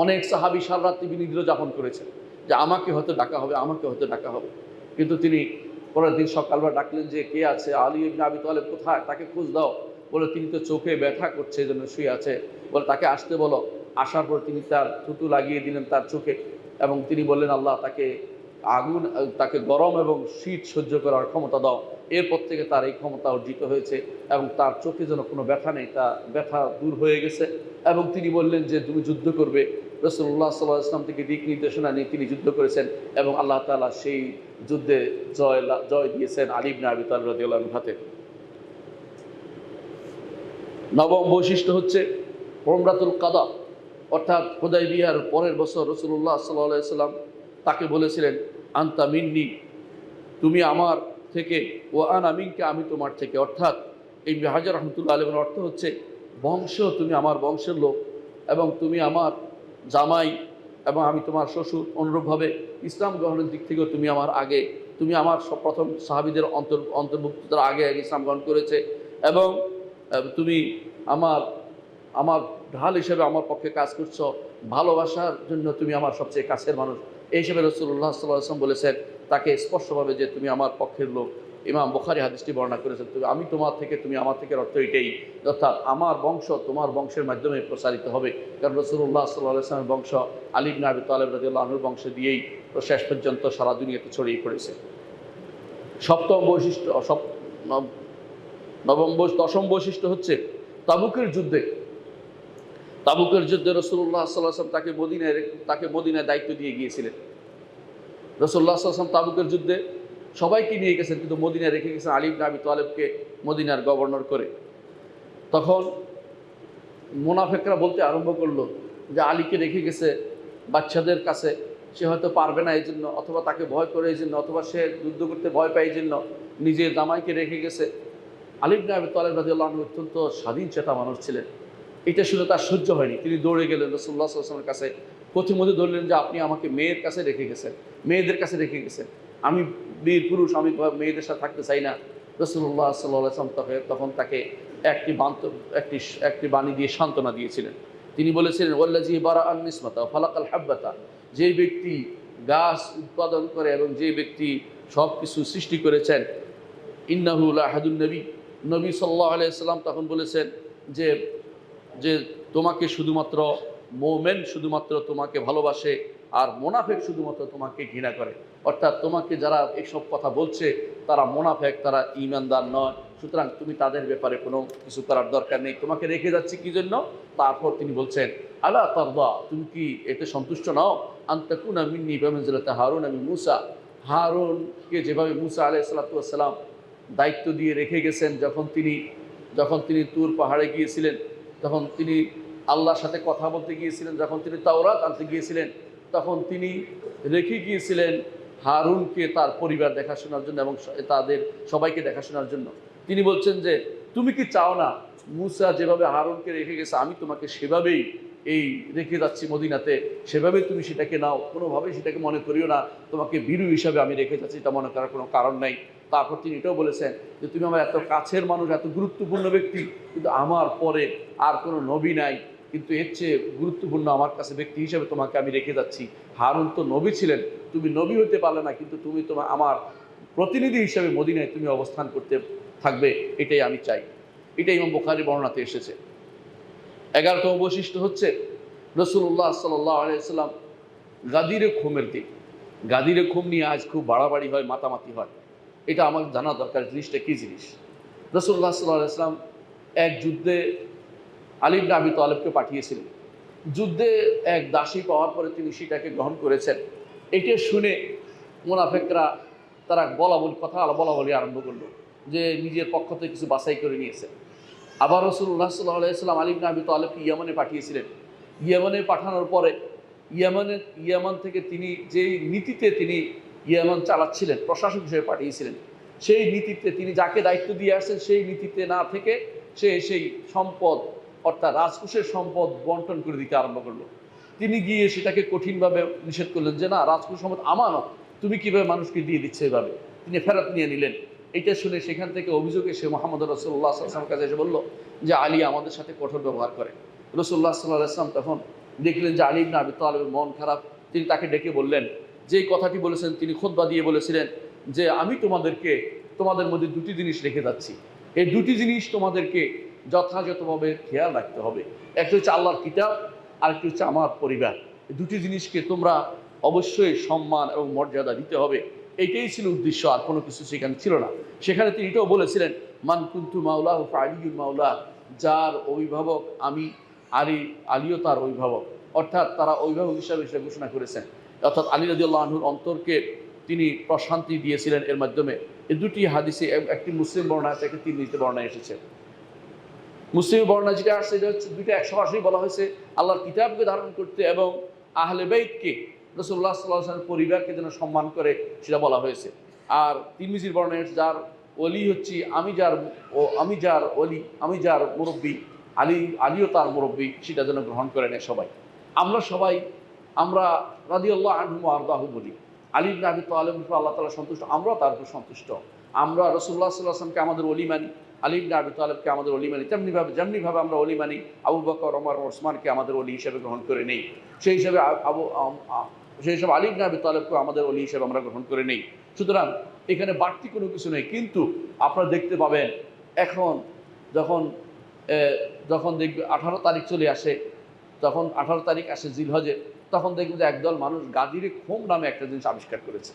অনেক সাহাবী সারা রাত্রি বিনিদ্র যাপন করেছেন যে আমাকে হয়তো ডাকা হবে। কিন্তু তিনি পরের দিন সকালবেলা ডাকলেন যে কে আছে, আলী ইবনে আবি তালেব কোথায়, তাকে খোঁজ দাও। বলে তিনি তো চোখে ব্যথা করছে, এই জন্য শুয়ে আছে। বলে তাকে আসতে বলো। আসার পর তিনি তার থুতু লাগিয়ে দিলেন তার চোখে, এবং তিনি বললেন আল্লাহ তাকে গরম এবং শীত সহ্য করার ক্ষমতা দাও। এরপর থেকে তার এই ক্ষমতা অর্জিত হয়েছে এবং তার চোখে যেন কোনো ব্যথা নেই, তা ব্যথা দূর হয়ে গেছে। এবং তিনি বললেন যে তুমি যুদ্ধ করবে। রাসূলুল্লাহ সাল্লাল্লাহু আলাইহি ওয়াসাল্লাম থেকে দিক নির্দেশনা নিয়ে তিনি যুদ্ধ করেছেন এবং আল্লাহ তাআলা সেই যুদ্ধে জয় দিয়েছেন আলী ইবনে আবি তালেব রাদিয়াল্লাহু আনহু হাতে। নবম বৈশিষ্ট্য হচ্ছে উমরাতুল কাদা, অর্থাৎ হুদায়বিয়ার পরের বছর রাসূলুল্লাহ সাল্লাল্লাহু আলাইহি ওয়াসাল্লাম তাকে বলেছিলেন আনতা মিন্নি, তুমি আমার থেকে, ও আনা মিনকা, আমি তোমার থেকে। অর্থাৎ এই হাজার রহমতুল্লাহ আলাইহির অর্থ হচ্ছে তুমি আমার বংশের লোক এবং তুমি আমার জামাই এবং আমি তোমার শ্বশুর। অনুরূপভাবে ইসলাম গ্রহণের দিক থেকেও তুমি আমার আগে, তুমি আমার প্রথম সাহাবীদের অন্তর্ভুক্ত, তারা আগে ইসলাম গ্রহণ করেছে, এবং তুমি আমার ঢাল হিসেবে আমার পক্ষে কাজ করছো, ভালোবাসার জন্য তুমি আমার সবচেয়ে কাছের মানুষ। এই হিসেবে রাসূলুল্লাহ সাল্লাল্লাহু আলাইহি ওয়াসাল্লাম বলেছেন তাকে স্পষ্টভাবে যে তুমি আমার পক্ষের লোক। ইমাম বুখারী হাদিসটি বর্ণনা করেছেন আমি তোমার থেকে, তুমি আমার থেকে, অর্থ এটাই, অর্থাৎ আমার বংশ তোমার বংশের মাধ্যমে প্রসারিত হবে। কারণ রাসূলুল্লাহ সাল্লাল্লাহু আলাইহি ওয়াসাল্লামের বংশ আলী ইবনে আবি তালেব রাদিয়াল্লাহু আনহুর বংশ দিয়েই শেষ পর্যন্ত সারা দুনিয়াতে ছড়িয়ে পড়েছে। দশম বৈশিষ্ট্য হচ্ছে তাবুকের যুদ্ধে রাসূলুল্লাহ সাল্লাল্লাহু আলাইহি ওয়াসাল্লাম তাকে মদিনায় দায়িত্ব দিয়ে গিয়েছিলেন। রাসূলুল্লাহ সাল্লাল্লাহু আলাইহি ওয়াসাল্লাম তাবুকের যুদ্ধে সবাইকে নিয়ে গেছেন, কিন্তু মদিনায় রেখে গেছেন আলী ইবনে আবি তালেবকে মদিনার গভর্নর করে। তখন মুনাফিকরা বলতে আরম্ভ করলো যে আলীকে রেখে গেছে বাচ্চাদের কাছে, সে হয়তো পারবে না এই জন্য, অথবা তাকে ভয় করে এই জন্য, অথবা সে যুদ্ধ করতে ভয় পায় এই জন্য নিজের জামাইকে রেখে গেছে। আলী ইবনে আবি তালেব রাদিয়াল্লাহু আনহু অত্যন্ত স্বাধীন চেতা মানুষ ছিলেন। এটা শুনে তার সহ্য হয়নি, তিনি দৌড়ে গেলেন রাসূলুল্লাহ সাল্লাল্লাহু আলাইহি ওয়াসাল্লামের কাছে। প্রথমত ধরলেন যে আপনি আমাকে মেয়ের কাছে রেখে গেছেন, মেয়েদের কাছে রেখে গেছেন, আমি বীর পুরুষ, আমি মেয়েদের সাথে থাকতে চাই না। রাসূলুল্লাহ সাল্লাল্লাহু আলাইহি ওয়াসাল্লাম তখন তাকে একটি বাণী দিয়ে সান্ত্বনা দিয়েছিলেন। তিনি বলেছিলেন, ওয়াল্লাযী বারাআন নিসমাতা ওয়া ফালাকাল হাব্বাতা, যে ব্যক্তি গাছ উৎপাদন করে এবং যে ব্যক্তি সব কিছু সৃষ্টি করেছেন, ইন্নাহু লাহাদুন নবী, নবী সাল্লাল্লাহু আলাইহি ওয়াসাল্লাম তখন বলেছেন যে যে তোমাকে শুধুমাত্র মোমেন শুধুমাত্র তোমাকে ভালোবাসে, আর মোনাফেক শুধুমাত্র তোমাকে ঘৃণা করে। অর্থাৎ তোমাকে যারা এইসব কথা বলছে তারা মোনাফেক, তারা ঈমানদার নয়। সুতরাং তুমি তাদের ব্যাপারে কোনো কিছু করার দরকার নেই, তোমাকে রেখে যাচ্ছি কি জন্য। তারপর তিনি বলছেন, আলা তারদা, তুমি কি এতে সন্তুষ্ট নও, আন তাকুনা মিন্নী বিমানজিলাতি হারুন মিন মূসা, হারুনকে যেভাবে মূসা আলাইহিস সালাতু ওয়াস সালাম দায়িত্ব দিয়ে রেখে গেছেন, যখন তিনি তুর পাহাড়ে গিয়েছিলেন, তখন তিনি আল্লাহর সাথে কথা বলতে গিয়েছিলেন, যখন তিনি তাওরাত আনতে গিয়েছিলেন, তখন তিনি রেখে গিয়েছিলেন হারুনকে তার পরিবার দেখাশোনার জন্য এবং তাদের সবাইকে দেখাশোনার জন্য। তিনি বলছেন যে তুমি কি চাও না মূসা যেভাবে হারুনকে রেখে গেছে আমি তোমাকে সেভাবেই রেখে যাচ্ছি মদিনাতে, সেভাবে তুমি সেটাকে নাও, কোনোভাবেই সেটাকে মনে করিও না তোমাকে বীরু হিসাবে আমি রেখে যাচ্ছি, এটা মনে করার কোনো কারণ নাই। তারপর তিনি এটাও বলেছেন যে তুমি আমার এত কাছের মানুষ, এত গুরুত্বপূর্ণ ব্যক্তি, কিন্তু আমার পরে আর কোনো নবী নাই, কিন্তু এর চেয়ে গুরুত্বপূর্ণ আমার কাছে ব্যক্তি হিসেবে তোমাকে আমি রেখে যাচ্ছি। হারুন তো নবী ছিলেন, তুমি নবী হতে পারলে না, কিন্তু তুমি আমার প্রতিনিধি হিসেবে মদিনায় তুমি অবস্থান করতে থাকবে, এটাই আমি চাই। এটাই ইমাম বুখারী বর্ণনাতে এসেছে। 11তম বৈশিষ্ট্য হচ্ছে রাসূলুল্লাহ সাল্লাল্লাহু আলাইহি ওয়াসাল্লাম গাদিরে খুমের দিন, গাদিরে খুম নিয়ে আজ খুব বাড়াবাড়ি হয়, মাতামাতি হয়। এটা আমার জানা দরকার, জিনিসটা কী জিনিস। রাসূলুল্লাহ সাল্লাল্লাহু আলাইহি ওয়াসাল্লাম এক যুদ্ধে আলী ইবনে আবি তালেবকে পাঠিয়েছিলেন। যুদ্ধে এক দাসী পাওয়ার পরে তিনি সেটাকে গ্রহণ করেছেন। এটা শুনে মুনাফিকরা তারা কথা বলা বলি আরম্ভ করলো যে নিজের পক্ষ থেকে কিছু বাছাই করে নিয়েছে। আবার রাসূলুল্লাহ সাল্লাল্লাহু আলাইহি ওয়াসাল্লাম আলী ইবনে আবি তালেবকে ইয়ামানে পাঠিয়েছিলেন। ইয়ামানে পাঠানোর পরে ইয়ামান থেকে তিনি যেই নীতিতে তিনি ইয়ামান চালাচ্ছিলেন, প্রশাসক হিসেবে পাঠিয়েছিলেন, সেই নীতিতে তিনি যাকে দায়িত্ব দিয়ে আসছেন সেই নীতিতে না থেকে সেই সম্পদ অর্থাৎ রাজকোষের সম্পদ বন্টন করে দিতে আরম্ভ করলো। তিনি গিয়ে সেটাকে কঠিনভাবে নিষেধ করলেন যে না, রাজকোষ সম্পদ আমানত, তুমি কীভাবে মানুষকে দিয়ে দিচ্ছে এভাবে। তিনি ফেরত নিয়ে নিলেন। এটা শুনে সেখান থেকে অভিযোগ এসে মুহাম্মদ রাসূলুল্লাহ সাল্লাল্লাহু আলাইহি ওয়াসাল্লামের কাছে এসে বলল যে আলী আমাদের সাথে কঠোর ব্যবহার করে। রাসূলুল্লাহ সাল্লাল্লাহু আলাইহি ওয়াসাল্লাম তখন দেখলেন যে আলী ইবনে আবি তালেবের মন খারাপ। তিনি তাকে ডেকে বললেন, যেই কথাটি বলেছেন তিনি খুতবা দিয়ে বলেছিলেন যে আমি তোমাদের মধ্যে দুটি জিনিস রেখে যাচ্ছি, এই দুটি জিনিস তোমাদেরকে যথাযথভাবে খেয়াল রাখতে হবে। একটা হচ্ছে আল্লাহর কিতাব, আরেকটি হচ্ছে আমার পরিবার। এই দুটি জিনিসকে তোমরা অবশ্যই সম্মান এবং মর্যাদা দিতে হবে। এইটাই ছিল উদ্দেশ্য, আর কোনো কিছু সেখানে ছিল না। সেখানে তিনি এটাও বলেছিলেন, মান কুনতু মাওলাহু ফাআলিয়ুল মাওলা, যার অভিভাবক আমি, আলীও তার অভিভাবক। অর্থাৎ তারা অভিভাবক হিসাবে সেটা ঘোষণা করেছেন। অর্থাৎ আলী রাদিয়াল্লাহু আনহুর অন্তরকে তিনি প্রশান্তি দিয়েছিলেন এর মাধ্যমে। এই দুটি হাদিসে, একটি মুসলিম বর্ণনা আছে, একটি তিরমিজি বর্ণনা এসেছে। মুসলিম বর্ণনা যেটা আসছে এটা হচ্ছে দুইটা 180 বলা হয়েছে আল্লাহর কিতাবকে ধারণ করতে এবং আহলে বাইতকে, রাসূলুল্লাহ সাল্লাল্লাহু আলাইহি ওয়াসাল্লামের পরিবারকে যেন সম্মান করে সেটা বলা হয়েছে। আর তিরমিজির বর্ণনা যার ওলি হচ্ছি আমি যার মুরব্বী, আলীও তার মুরব্বী, সেটা যেন গ্রহণ করে নেয় সবাই। আমরা রাদিয়াল্লাহু আনহু ওয়া আরদাহু বলি। আলী ইবনে আবি তালেব আল্লাহ তাআলা সন্তুষ্ট, আমরাও তার উপর সন্তুষ্ট। আমরা রাসূলুল্লাহ সাল্লাল্লাহু আলাইহি ওয়াসাল্লামকে আমাদের ওলি মানি, আলী ইবনে আবি তালেবকে আমাদের ওলি মানি, যেমনিভাবে আমরা ওলি মানি আবু বকর, ওমর, ওসমানকে আমাদের ওলি হিসেবে গ্রহণ করে নেই। সেই হিসাবে আলী ইবনে আবি তালেবকে আমাদের ওলি হিসেবে আমরা গ্রহণ করে নেই। সুতরাং এখানে বাড়তি কোনো কিছু নেই। কিন্তু আপনারা দেখতে পাবেন এখন যখন দেখবে 18 তারিখ চলে আসে, তখন 18 তারিখ আসে জিলহজে, তখন দেখবেন যে একদল মানুষ গাদিরে খুম নামে একটা জিনিস আবিষ্কার করেছে।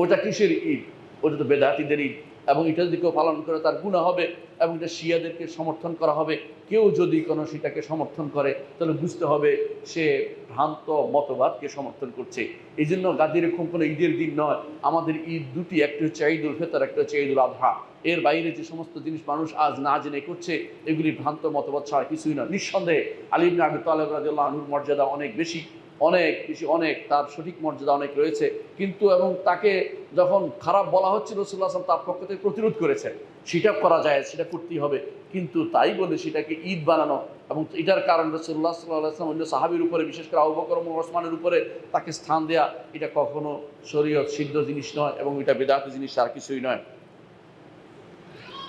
ওটা কিসের ঈদ? ওটা তো বেদাতীদের ঈদ, এবং এটা যদি কেউ পালন করে তার গুনাহ হবে, এবং এটা শিয়াদেরকে সমর্থন করা হবে। কেউ যদি কোনো সেটাকে সমর্থন করে তাহলে বুঝতে হবে সে ভ্রান্ত মতবাদকে সমর্থন করছে। এই জন্য গাদিরে খুম কোনো ঈদের দিন নয়। আমাদের ঈদ দুটি, একটি হচ্ছে ঈদুল ফিতর, একটা হচ্ছে ঈদুল আযহা। এর বাইরে যে সমস্ত জিনিস মানুষ আজ না জেনে করছে, এগুলি ভ্রান্ত মতবাদ ছাড়া কিছুই নয়। নিঃসন্দেহে আলী ইবনে আবি তালেব রাদিয়াল্লাহু আনহুর মর্যাদা অনেক বেশি, অনেক বেশি, অনেক তার সঠিক মর্যাদা অনেক রয়েছে, কিন্তু এবং তাকে যখন খারাপ বলা হচ্ছিল রাসূলুল্লাহ সাল্লাল্লাহু আলাইহি ওয়াসাল্লাম তার পক্ষ থেকে প্রতিরোধ করেছেন, সেটা করা যায়, সেটা করতেই হবে। কিন্তু তাই বলে সেটাকে ঈদ বানানো, এবং এটার কারণ রাসূলুল্লাহ সাল্লাল্লাহু আলাইহি ওয়াসাল্লাম অন্য সাহাবীর উপরে, বিশেষ করে আবু বকর এবং ওসমানের উপরে তাকে স্থান দেয়া, এটা কখনো শরীয়ত সিদ্ধ জিনিস নয় এবং এটা বিদআতি জিনিস, আর কিছুই নয়।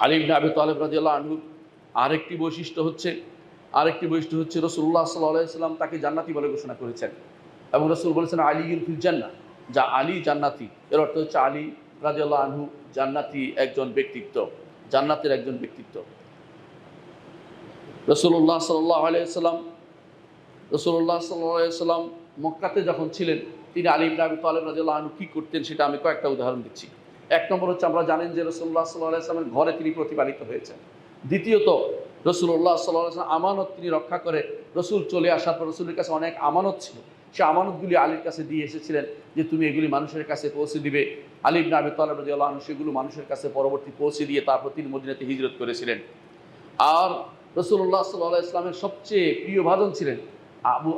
আলী ইবনে আবি তালেব রাদিয়াল্লাহু আনহু আরেকটি বৈশিষ্ট্য হচ্ছে রাসূলুল্লাহ সাল্লাল্লাহু আলাইহি ওয়াসাল্লাম তাকে জান্নাতি বলে ঘোষণা করেছেন, এবং রাসূল বলেছেন আলীউন ফিল জান্নাহ, যা আলী জান্নাতি। এর অর্থ হচ্ছে আলী রাদিয়াল্লাহু আনহু জান্নাতি একজন ব্যক্তিত্ব, জান্নাতের একজন ব্যক্তিত্ব। রাসূলুল্লাহ সাল্লাল্লাহু আলাইহি ওয়াসাল্লাম মক্কাতে যখন ছিলেন, তিনি আলী ইবনে আবি তালেব রাদিয়াল্লাহু আনহু কি করতেন সেটা আমি কয়েকটা উদাহরণ দিচ্ছি। এক নম্বর হচ্ছে, আমরা জানেন যে রাসূলুল্লাহ সাল্লাল্লাহু আলাইহি ওয়াসাল্লামের ঘরে তিনি প্রতিপালিত হয়েছেন। দ্বিতীয়ত, রাসূলুল্লাহ সাল্লাল্লাহু আলাইহি ওয়াসাল্লাম আমানত তিনি রক্ষা করে, রাসূল চলে আসার পর রাসূলের কাছে অনেক আমানত ছিল, সে আমানতগুলি আলীর কাছে দিয়ে এসেছিলেন যে তুমি এগুলি মানুষের কাছে পৌঁছে দিবে। আলী ইবনে আবি তালেব রাদিয়াল্লাহু আনহু সেগুলো মানুষের কাছে পরবর্তী পৌঁছে দিয়ে তারপর তিনি মদিনাতে হিজরত করেছিলেন। আর রাসূলুল্লাহ সাল্লাল্লাহু আলাইহি ওয়াসাল্লামের সবচেয়ে প্রিয় ভাজন ছিলেন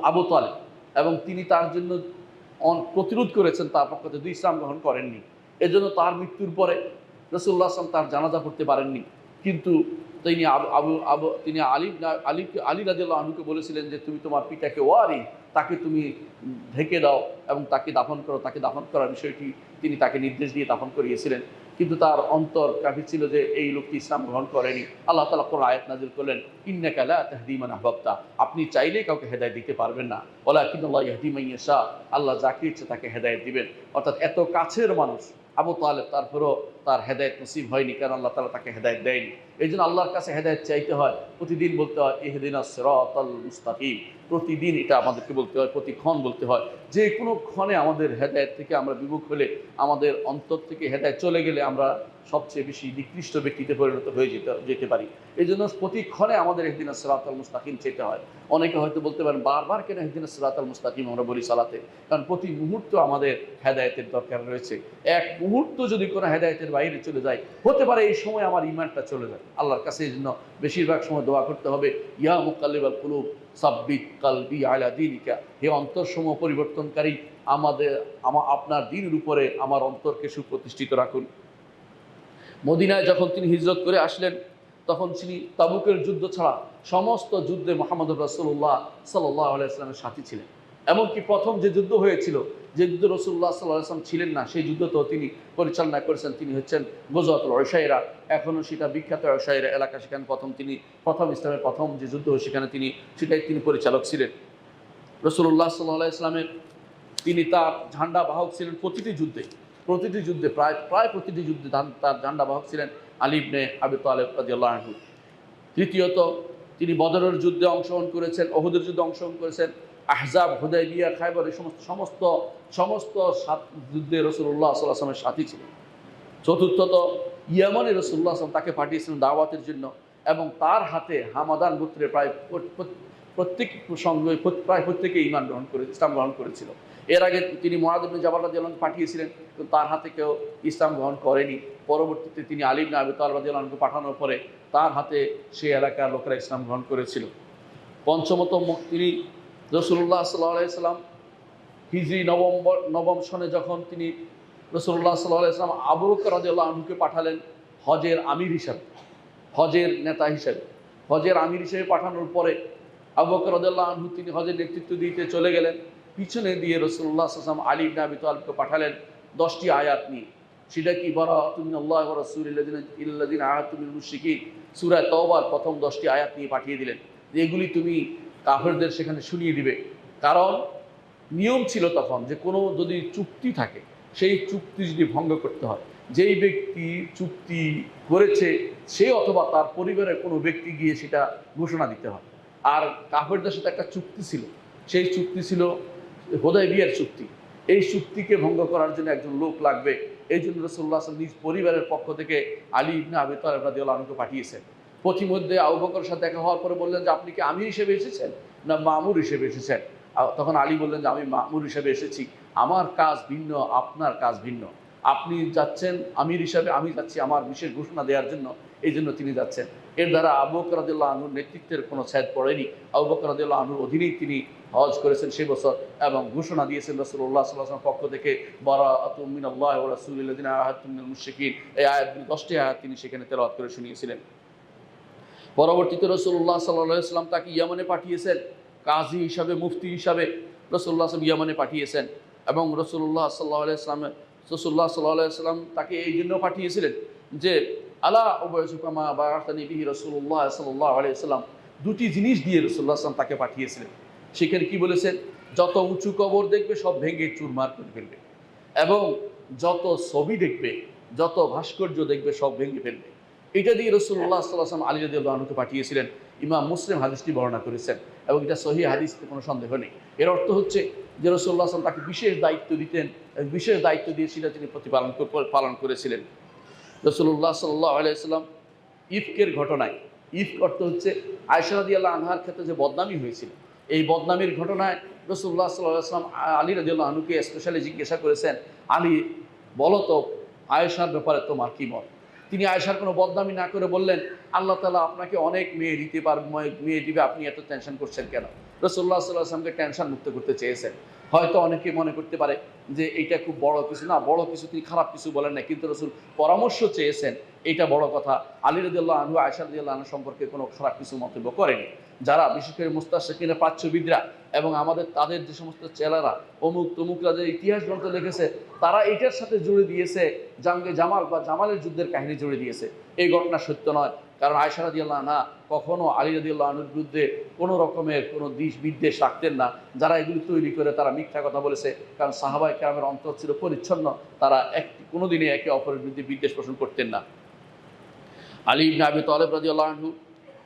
আবু তালেব, এবং তিনি তার জন্য প্রতিরোধ করেছেন, তার পক্ষ থেকে ইসলাম গ্রহণ করেননি। এজন্য তার মৃত্যুর পরে রাসূলুল্লাহ সাল্লাল্লাহু আলাইহি ওয়াসাল্লাম তার জানাজা পড়তে পারেননি, কিন্তু তিনি আলী রাদিয়াল্লাহু আনহুকে বলেছিলেন যে তুমি তোমার পিতাকে ওয়ারি, তাকে তুমি ঢেকে দাও এবং তাকে দাফন করো। তাকে দাফন করার বিষয়টি তিনি তাকে নির্দেশ দিয়ে দাফন করিয়েছিলেন, কিন্তু তার অন্তর কাফির ছিল যে এই লোকটি ইসলাম গ্রহণ করেনি। আল্লাহ তাআলা কোরআন আয়াত নাযিল করলেন, ইন্নাকা লা তাহদি মান আহবাবতা, আপনি চাইলে কাউকে হেদায়েত দিতে পারবেন না, ওয়ালাকিন্নাল্লাহু ইয়াহদি মান ইয়াশা, আল্লাহ যাকে ইচ্ছে তাকে হেদায়েত দিবেন। অর্থাৎ এত কাছের মানুষ আবু তালেব, তারপরেও তার হেদায়েত নসিব হয়নি, কারণ আল্লাহ তাআলা তাকে হেদায়েত দেয়নি। এই জন্য আল্লাহর কাছে হেদায়েত চাইতে হয়, প্রতিদিন বলতে হয় ইহদিনাস সিরাতাল মুস্তাকিম, প্রতিদিন এটা আমাদেরকে বলতে হয়, প্রতিক্ষণ বলতে হয়। যে কোনো ক্ষণে আমাদের হেদায়েত থেকে আমরা বিমুখ হলে, আমাদের অন্তর থেকে হেদায়েত চলে গেলে আমরা সবচেয়ে বেশি নিকৃষ্ট ব্যক্তিতে পরিণত হয়ে যেতে পারি। এই জন্য প্রতিক্ষণে আমাদের ইহদিনাস সিরাতাল মুস্তাকিম চেতে হয়। অনেকে হয়তো বলতে পারেন বারবার কেন ইহদিনাস সিরাতাল মুস্তাকিম আমরা বলি সালাতে, কারণ প্রতি মুহূর্ত আমাদের হেদায়েতের দরকার রয়েছে। এক মুহূর্ত যদি কোনো হেদায়েতের বাইরে চলে যায়, হতে পারে এই সময় আমার ঈমানটা চলে যায়। আল্লাহর কাছে এই জন্য বেশিরভাগ সময় দোয়া করতে হবে, ইয়া মুকাল্লিবাল কুলুব সাব্বিত কালবি আলা দীনিকা, হে অন্তরসমূহ পরিবর্তনকারী, আপনার দ্বীনের উপরে আমার অন্তরকে সুপ্রতিষ্ঠিত রাখুন। মদিনায় যখন তিনি হিজরত করে আসলেন, তখন তিনি তাবুকের যুদ্ধ ছাড়া সমস্ত যুদ্ধে মুহাম্মদুর রাসূলুল্লাহ সাল্লাল্লাহু আলাইহি ওয়াসাল্লামের সাথী ছিলেন। এমনকি প্রথম যে যুদ্ধ হয়েছিল, যে যুদ্ধ রাসূলুল্লাহ সাল্লাল্লাহু আলাইহি ওয়াসাল্লাম ছিলেন না, সেই যুদ্ধ তো তিনি পরিচালনা করেছেন, তিনি হচ্ছেন গজওয়াতুল উসাইরা, এখনও সেটা বিখ্যাত উসাইরা এলাকা, সেখানে প্রথম ইসলামের প্রথম যে যুদ্ধ, সেখানে সেটাই তিনি পরিচালক ছিলেন। রাসূলুল্লাহ সাল্লাল্লাহু আলাইহি ওয়াসাল্লামের তিনি তার ঝান্ডা বাহক ছিলেন প্রতিটি যুদ্ধে, প্রায় প্রতিটি যুদ্ধে তার ঝান্ডা বাহক ছিলেন আলী ইবনে আবি তালেব রাদিয়াল্লাহু আনহু। তৃতীয়ত, তিনি বদরের যুদ্ধে অংশগ্রহণ করেছেন, উহুদের যুদ্ধে অংশগ্রহণ করেছেন, আহজাব, হুদায়বিয়া, খায়বর, এই সমস্ত যুদ্ধে রাসূলুল্লাহ সাল্লাল্লাহু আলাইহি ওয়াসাল্লামের সাথী ছিলেন। চতুর্থত, ইয়ামানে রাসূলুল্লাহ সাল্লাল্লাহু আলাইহি ওয়াসাল্লাম তাকে পাঠিয়েছিলেন দাওয়াতের জন্য, এবং তার হাতে হামাদান গোত্রে প্রায় প্রত্যেকেই ইসলাম গ্রহণ করেছিল। এর আগে তিনি মুআয ইবনে জাবাল রাদিয়াল্লাহু আনহু পাঠিয়েছিলেন, কিন্তু তার হাতে কেউ ইসলাম গ্রহণ করেনি। পরবর্তীতে তিনি আলী ইবনে আবি তালেব রাদিয়াল্লাহু আনহুকে পাঠানোর পরে তার হাতে সেই এলাকার লোকেরা ইসলাম গ্রহণ করেছিল। পঞ্চমত, তিনি রাসূলুল্লাহ সাল্লাল্লাহু আলাইহি ওয়াসাল্লাম হিজরি নবম সনে যখন তিনি রাসূলুল্লাহ সাল্লাল্লাহু আলাইহি ওয়াসাল্লাম আবু বকর রাদিয়াল্লাহু আনহুকে পাঠালেন হজের আমির হিসাবে, হজের নেতা হিসাবে, হজের আমির হিসেবে পাঠানোর পরে আবু বকর রাদিয়াল্লাহু আনহু তিনি হজের নেতৃত্ব দিতে চলে গেলেন। পিছনে দিয়ে রাসূলুল্লাহ সাল্লাল্লাহু আলাইহি ওয়াসাল্লাম আলী ইবনে আবি তালেবকে পাঠালেন 10টি আয়াত নিয়ে। সেটা কি, বারাআতু মিনাল্লাহি ওয়া রাসূলিল্লাযিনা আহাদতু মিনাল মুশরিকিন, সূরা তাওবার প্রথম 10টি আয়াত নিয়ে পাঠিয়ে দিলেন, যে এগুলি তুমি কাফেরদের সেখানে শুনিয়ে দিবে। কারণ নিয়ম ছিল তখন যে কোনো যদি চুক্তি থাকে, সেই চুক্তি যদি ভঙ্গ করতে হয়, যেই ব্যক্তি চুক্তি করেছে সে অথবা তার পরিবারের কোনো ব্যক্তি গিয়ে সেটা ঘোষণা দিতে হয়। আর কাফেরদের সাথে একটা চুক্তি ছিল, সেই চুক্তি ছিল হুদায়বিয়ার চুক্তি। এই চুক্তিকে ভঙ্গ করার জন্য একজন লোক লাগবে। এই জন্য রাসূলুল্লাহ সাল্লাল্লাহু আলাইহি ওয়াসাল্লাম নিজ পরিবারের পক্ষ থেকে আলী ইবনে আবি তালেব রাদিয়াল্লাহু আনহুকে পাঠিয়েছেন। পথিমধ্যে আবু বকরের সাথে দেখা হওয়ার পরে বললেন যে আপনি কি আমির হিসেবে এসেছেন না মামুর হিসেবে এসেছেন? তখন আলী বললেন যে আমি মামুর হিসেবে এসেছি, আমার কাজ ভিন্ন, আপনার কাজ ভিন্ন। আপনি যাচ্ছেন আমির হিসাবে, আমি যাচ্ছি আমার বিশেষ ঘোষণা দেওয়ার জন্য, এই জন্য তিনি যাচ্ছেন। এর দ্বারা আবু বকর রাদিয়াল্লাহু আনহুর নেতৃত্বের কোনো ছায়াত পড়েনি। আবু বকর রাদিয়াল্লাহু আনহুর অধীনেই তিনি হজ করেছেন সেই বছর, এবং ঘোষণা দিয়েছেন রাসূলুল্লাহ সাল্লাল্লাহু আলাইহি ওয়াসাল্লামের পক্ষ থেকে বারাআতুম মিনাল্লাহি ওয়া রাসূলিহি আল্লাযিনা আহাদতুম মিনাল মুশরিকিন। এই আয়াতগুলি 10টি আয়াত তিনি সেখানে তেলাওয়াত করে শুনিয়েছিলেন। পরবর্তীতে রাসূলুল্লাহ সাল্লাল্লাহু আলাইহি ওয়াসাল্লাম তাকে ইয়ামানে পাঠিয়েছেন কাজী হিসাবে, মুফতি হিসাবে রাসূলুল্লাহ সাল্লাল্লাহু ইয়ামানে পাঠিয়েছেন। এবং রাসূলুল্লাহ সাল্লাল্লাহু আলাইহি ওয়াসাল্লাম তাকে এই জন্য পাঠিয়েছিলেন যে আলা উবাইসুকা মা বারাকানি বিহি রাসূলুল্লাহ সাল্লাল্লাহু আলাইহি ওয়াসাল্লাম, দুটি জিনিস দিয়ে রাসূলুল্লাহ সাল্লাল্লাহু আলাইহি ওয়াসাল্লাম তাকে পাঠিয়েছিলেন। সেখানে কি বলেছেন? যত উঁচু কবর দেখবে সব ভেঙে চুরমার করে ফেলবে, এবং যত ছবি দেখবে, যত ভাস্কর্য দেখবে সব ভেঙে ফেলবে। এটা দিয়ে রাসূলুল্লাহ সাল্লাল্লাহু আলাইহি ওয়াসাল্লাম আলী রাদিয়াল্লাহু আনহুকে পাঠিয়েছিলেন। ইমাম মুসলিম হাদিসটি বর্ণনা করেছেন এবং এটা সহিহ হাদিসে কোনো সন্দেহ নেই। এর অর্থ হচ্ছে যে রাসূলুল্লাহ সাল্লাল্লাহু আলাইহি ওয়াসাল্লাম তাকে বিশেষ দায়িত্ব দিতেন, বিশেষ দায়িত্ব দিয়ে সেটা তিনি পালন করেছিলেন। রাসূলুল্লাহ সাল্লাল্লাহু আলাইহি ওয়াসাল্লাম ইফকের ঘটনায়, ইফক অর্থ হচ্ছে আয়েশা রাদিয়াল্লাহু আনহার ক্ষেত্রে যে বদনামি হয়েছিল, এই বদনামির ঘটনায় রাসূলুল্লাহ সাল্লাল্লাহু আলাইহি ওয়াসাল্লাম আলী রাদিয়াল্লাহু আনহুকে স্পেশালি জিজ্ঞাসা করেছেন, আলী বলো তো আয়েশার ব্যাপারে তোমার কি মত? তিনি আয়েশার কোনো বদনামি না করে বললেন, আল্লাহ তাআলা আপনাকে অনেক মেয়ে দিতে পারবে, মেয়ে দিবে, আপনি এত টেনশন করছেন কেন? রাসূলুল্লাহ সাল্লাল্লাহু আলাইহি ওয়াসাল্লামকে টেনশন মুক্ত করতে চেয়েছেন। হয়তো অনেকে মনে করতে পারে যে এইটা খুব বড় কিছু না, বড় কিছু তিনি খারাপ কিছু বলেন না, কিন্তু রাসূল পরামর্শ চেয়েছেন, এইটা বড় কথা। আলী রাদিয়াল্লাহু আনহু আয়েশা রাদিয়াল্লাহু আনহা সম্পর্কে কোনো খারাপ কিছু মন্তব্য করেনি। যারা বিশেষ করে মুস্তাশরিকিনের প্রাচ্যবিদরা এবং তাদের যে সমস্ত চেলারা অমুক তমুকরা যে ইতিহাস গ্রন্থ লিখেছে, তারা এটার সাথে জুড়ে দিয়েছে জাঙ্গে জামাল বা জামালের যুদ্ধের কাহিনী জুড়ে দিয়েছে। এই ঘটনা সত্য নয়, কারণ আয়েশা রাদিয়াল্লাহু আনহা কখনো আলী রাদিয়াল্লাহু আনহুর বিরুদ্ধে কোনো রকমের কোনো বিদ্বেষ রাখতেন না। যারা এগুলি তৈরি করে তারা মিথ্যা কথা বলেছে, কারণ সাহাবায়ে কেরামের অন্তর ছিল পরিচ্ছন্ন, তারা কোনোদিনই একে অপরের বিরুদ্ধে বিদ্বেষ পোষণ করতেন না। আলী ইবনে আবি তালেব রাদিয়াল্লাহু আনহু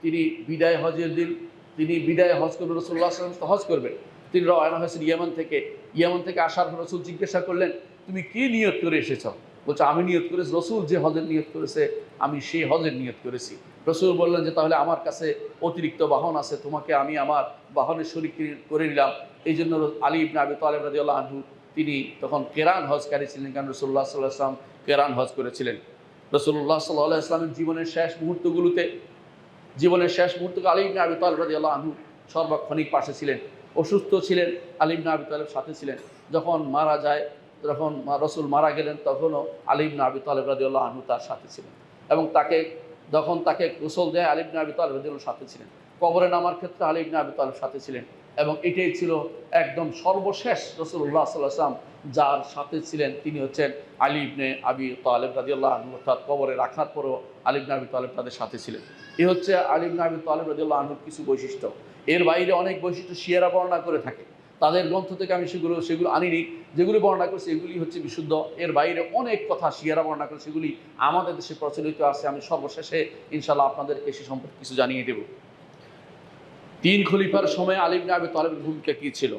তিনি বিদায় হজের দিন, তিনি বিদায় হজ করবেন, রাসূলুল্লাহ সাল্লাল্লাহু আলাইহি ওয়াসাল্লাম হজ করবেন। তিনি রওনা হয়েছেন ইয়ামান থেকে আসার পর রাসূল জিজ্ঞাসা করলেন, তুমি কি নিয়ত করে এসেছ? বলছে, আমি নিয়ত করেছি, রাসূল যে হজের নিয়ত করেছে আমি সেই হজের নিয়ত করেছি। রাসূল বললেন যে তাহলে আমার কাছে অতিরিক্ত বাহন আছে, তোমাকে আমি আমার বাহনের শরীক করে নিলাম। এই জন্য আলী ইবনে আবি তালেব রাদিয়াল্লাহু আনহু তিনি তখন কেরান হজকারী ছিলেন, কারণ রাসূলুল্লাহ সাল্লাল্লাহু আলাইহি ওয়াসাল্লাম কেরান হজ করেছিলেন। রাসূলুল্লাহ সাল্লাল্লাহু আলাইহি ওয়াসাল্লামের জীবনের শেষ মুহূর্তগুলোতে আলী ইবনে আবি তালেব রাদিয়াল্লাহু আনহু সর্বক্ষণিক পাশে ছিলেন। অসুস্থ ছিলেন, আলী ইবনে আবি তালেব সাথে ছিলেন। যখন মারা যায়, যখন রাসূল মারা গেলেন, তখনও আলী ইবনে আবি তালেব রাদিয়াল্লাহু আনহু তার সাথে ছিলেন, এবং যখন তাকে গোসল দেয় আলী ইবনে আবি তালেব রাদিয়াল্লাহু সাথে ছিলেন। কবরে নামার ক্ষেত্রে আলী ইবনে আবি তালেব সাথে ছিলেন, এবং এটাই ছিল একদম সর্বশেষ রাসূলুল্লাহ সাল্লাল্লাহু আলাইহি ওয়াসাল্লাম যার সাথে ছিলেন, তিনি হচ্ছেন আলী ইবনে আবি তালেব রাদিয়াল্লাহু আনহু। অর্থাৎ কবরে রাখার পরও আলী ইবনে আবি তালেব তাদের সাথে ছিলেন। এই হচ্ছে আলী ইবনে আবি তালেব রাদিয়াল্লাহু আনহুর কিছু বৈশিষ্ট্য। এর বাইরে অনেক বৈশিষ্ট্য শিয়ারা বর্ণনা করে থাকে, তাদের গ্রন্থ থেকে আমি সেগুলো আনিনি। যেগুলি বর্ণনা করছে এগুলি হচ্ছে বিশুদ্ধ। এর বাইরে অনেক কথা শিয়ারা বর্ণনা করে, সেগুলি আমাদের দেশে প্রচলিত আছে। আমি সর্বশেষে ইনশাআল্লাহ আপনাদেরকে সে সম্পর্কে কিছু জানিয়ে দেব। 3 খলিফার সময় আলী ইবনে আবি তালেবের ভূমিকা কী ছিল?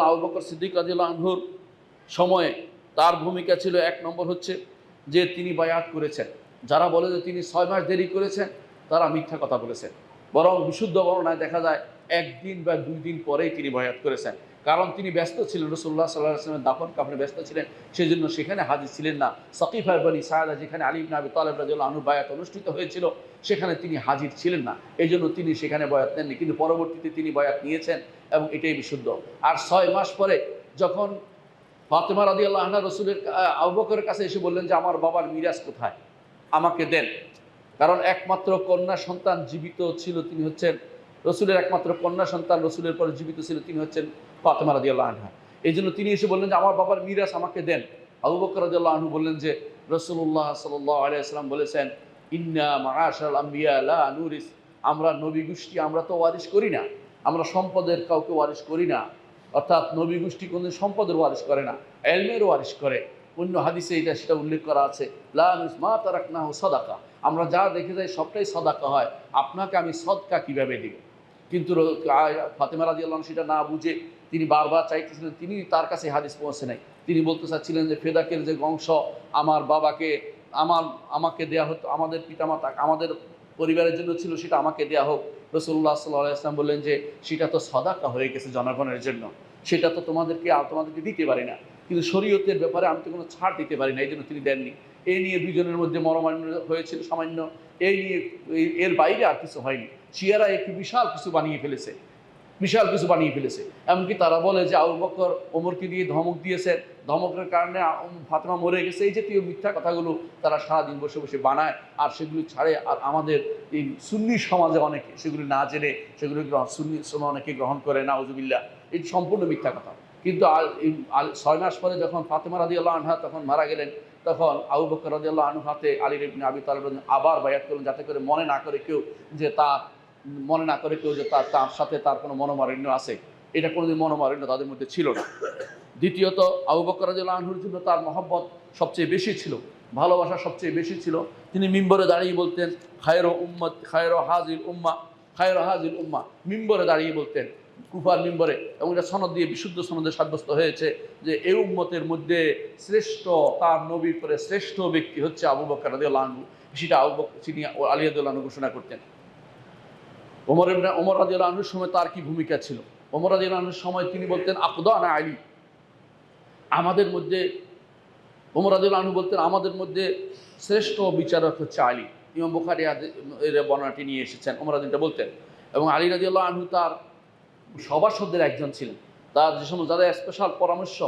আবু বকর সিদ্দিক রাদিয়াল্লাহু আনহুর সময়ে তার ভূমিকা ছিল, 1 নম্বর হচ্ছে যে তিনি বায়াত করেছেন। যারা বলে যে তিনি 6 মাস দেরি করেছেন, তারা মিথ্যা কথা বলেছেন। বরং বিশুদ্ধ বর্ণনায় দেখা যায় 1 দিন বা 2 দিন পরেই তিনি বায়াত করেছেন, কারণ তিনি ব্যস্ত ছিলেন, রাসূলুল্লাহ সাল্লাল্লাহু আলাইহি ওয়াসাল্লামের দাফন কাফনে ব্যস্ত ছিলেন, সেই জন্য সেখানে হাজির ছিলেন না। সাকিফা বনি সাআদা, যেখানে আলী ইবনে আবি তালেব রাদিয়াল্লাহু আনহু বায়াত অনুষ্ঠিত হয়েছিল, সেখানে তিনি হাজির ছিলেন না, এই জন্য তিনি সেখানে বায়াত নেননি। কিন্তু পরবর্তীতে তিনি বায়াত নিয়েছেন, এবং এটাই বিশুদ্ধ। আর 6 মাস পরে যখন ফাতেমা রাদিয়াল্লাহু আনহা রাসূলের আবু বকরের কাছে এসে বললেন যে আমার বাবার মিরাজ কোথায়, আমাকে দেন, কারণ একমাত্র কন্যা সন্তান জীবিত ছিল, তিনি হচ্ছেন রাসূলের একমাত্র কন্যা সন্তান, রাসূলের পরে জীবিত ছিল, তিনি হচ্ছেন ফাতেমা রাদিয়াল্লাহু আনহা। এই জন্য তিনি এসে বললেন যে আমার বাবার মিরাজ আমাকে দেন। আবু বকর রাদিয়াল্লাহু আনহু বললেন যে রাসূলুল্লাহ সাল্লাল্লাহু আলাইহি ওয়াসাল্লাম বলেছেন, ইন্না মাআশারাল আম্বিয়া লা নুরিস, আমরা নবী গোষ্ঠী আমরা তো ওয়ারিশ করি না, আমরা সম্পদের কাউকে ওয়ারিশ করি না। অর্থাৎ নবী গোষ্ঠী কোনদিন সম্পদের ওয়ারিশ করে না, ইলমের ওয়ারিশ করে। অন্য হাদিসে সেটা উল্লেখ করা আছে, লা নুরিস মা তারাকনাহু সাদাকা, আমরা যা দেখে যাই সবটাই সাদাকা হয়, আপনাকে আমি সদকা কিভাবে দিব? কিন্তু ফাতেমা রাদিয়াল্লাহু আনহা সেটা না বুঝে তিনি বারবার চাইতেছিলেন, তিনি তার কাছে হাদিস পৌঁছে নাই। তিনি বলতে চাচ্ছিলেন যে ফেদাকের যে অংশ আমার বাবাকে আমাকে দেয়া হতো, আমাদের পিতামাতা আমাদের পরিবারের জন্য ছিল, সেটা আমাকে দেয়া হোক। রাসূলুল্লাহ সাল্লাল্লাহু আলাইহি ওয়াসাল্লাম বললেন যে সেটা তো সাদাকা হয়ে গেছে জনগণের জন্য, সেটা তো তোমাদেরকে দিতে পারি না। কিন্তু শরীয়তের ব্যাপারে আমি তো কোনো ছাড় দিতে পারি না, এই জন্য তিনি দেননি। এই নিয়ে দুজনের মধ্যে মনোমালিন্য হয়েছিল সামান্য, এই নিয়ে এর বাইরে আর কিছু হয়নি। শিয়ারা একটু বিশাল কিছু বানিয়ে ফেলেছে, এমনকি তারা বলে যে আবু বকর ওমরকে দিয়ে ধমক দিয়েছেন, ধমকের কারণে ফাতেমা মরে গেছে, এই জাতীয় মিথ্যা কথাগুলো তারা সারাদিন বসে বসে বানায় আর সেগুলি ছাড়ে। আর আমাদের এই সুন্নি সমাজে অনেকে সেগুলি না জেনে সেগুলি সুন্নি সমাজ অনেকে গ্রহণ করে, নাউজুবিল্লাহ, এটি সম্পূর্ণ মিথ্যা কথা। কিন্তু 6 মাস পরে যখন ফাতেমা রাদিয়াল্লাহু আনহা তখন মারা গেলেন, তখন আবু বকর রাদিয়াল্লাহু আনহু হাতে আলী ইবনে আবি তালিব আবার বায়াত করলেন, যাতে করে মনে না করে কেউ যে তার সাথে তার কোনো মনোমালিন্য আছে। এটা কোনোদিন মনোমালিন্য তাদের মধ্যে ছিল না। দ্বিতীয়ত, আবু বকর রাদিয়াল্লাহু আনহুর জন্য তার মহব্বত সবচেয়ে বেশি ছিল, ভালোবাসা সবচেয়ে বেশি ছিল। তিনি মিম্বরে দাঁড়িয়ে বলতেন খায়রু উম্মত খায়রু হাযিল উম্মাহ, মিম্বরে দাঁড়িয়ে বলতেন, কুফার মিম্বরে, এবং এটা সনদ দিয়ে বিশুদ্ধ সনদে সাব্যস্ত হয়েছে যে এই উম্মতের মধ্যে শ্রেষ্ঠ, তার নবীর পরে শ্রেষ্ঠ ব্যক্তি হচ্ছে আবু বকর রাদিয়াল্লাহু আনহু। সেটা আবু বকর তিনি আলী রাদিয়াল্লাহু আনহু ঘোষণা করতেন। ওমর রাদিয়াল্লাহু আনহুর সময় তার কি ভূমিকা ছিল? ওমর রাদিয়াল্লাহু আনহুর সময় তিনি বলতেন আকদানা আলী, আমাদের মধ্যে, ওমর রাদিয়াল্লাহু আনহু বলতেন আমাদের মধ্যে শ্রেষ্ঠ বিচারক হচ্ছে আলী। ইমাম বুখারী এর বর্ণনাটি নিয়ে এসেছেন, ওমর রাদিয়াল্লাহু বলতেন। এবং আলী রাদিয়াল্লাহু আনহু তার সভাসদের একজন ছিলেন, তার যে সমস্ত যারা স্পেশাল পরামর্শ,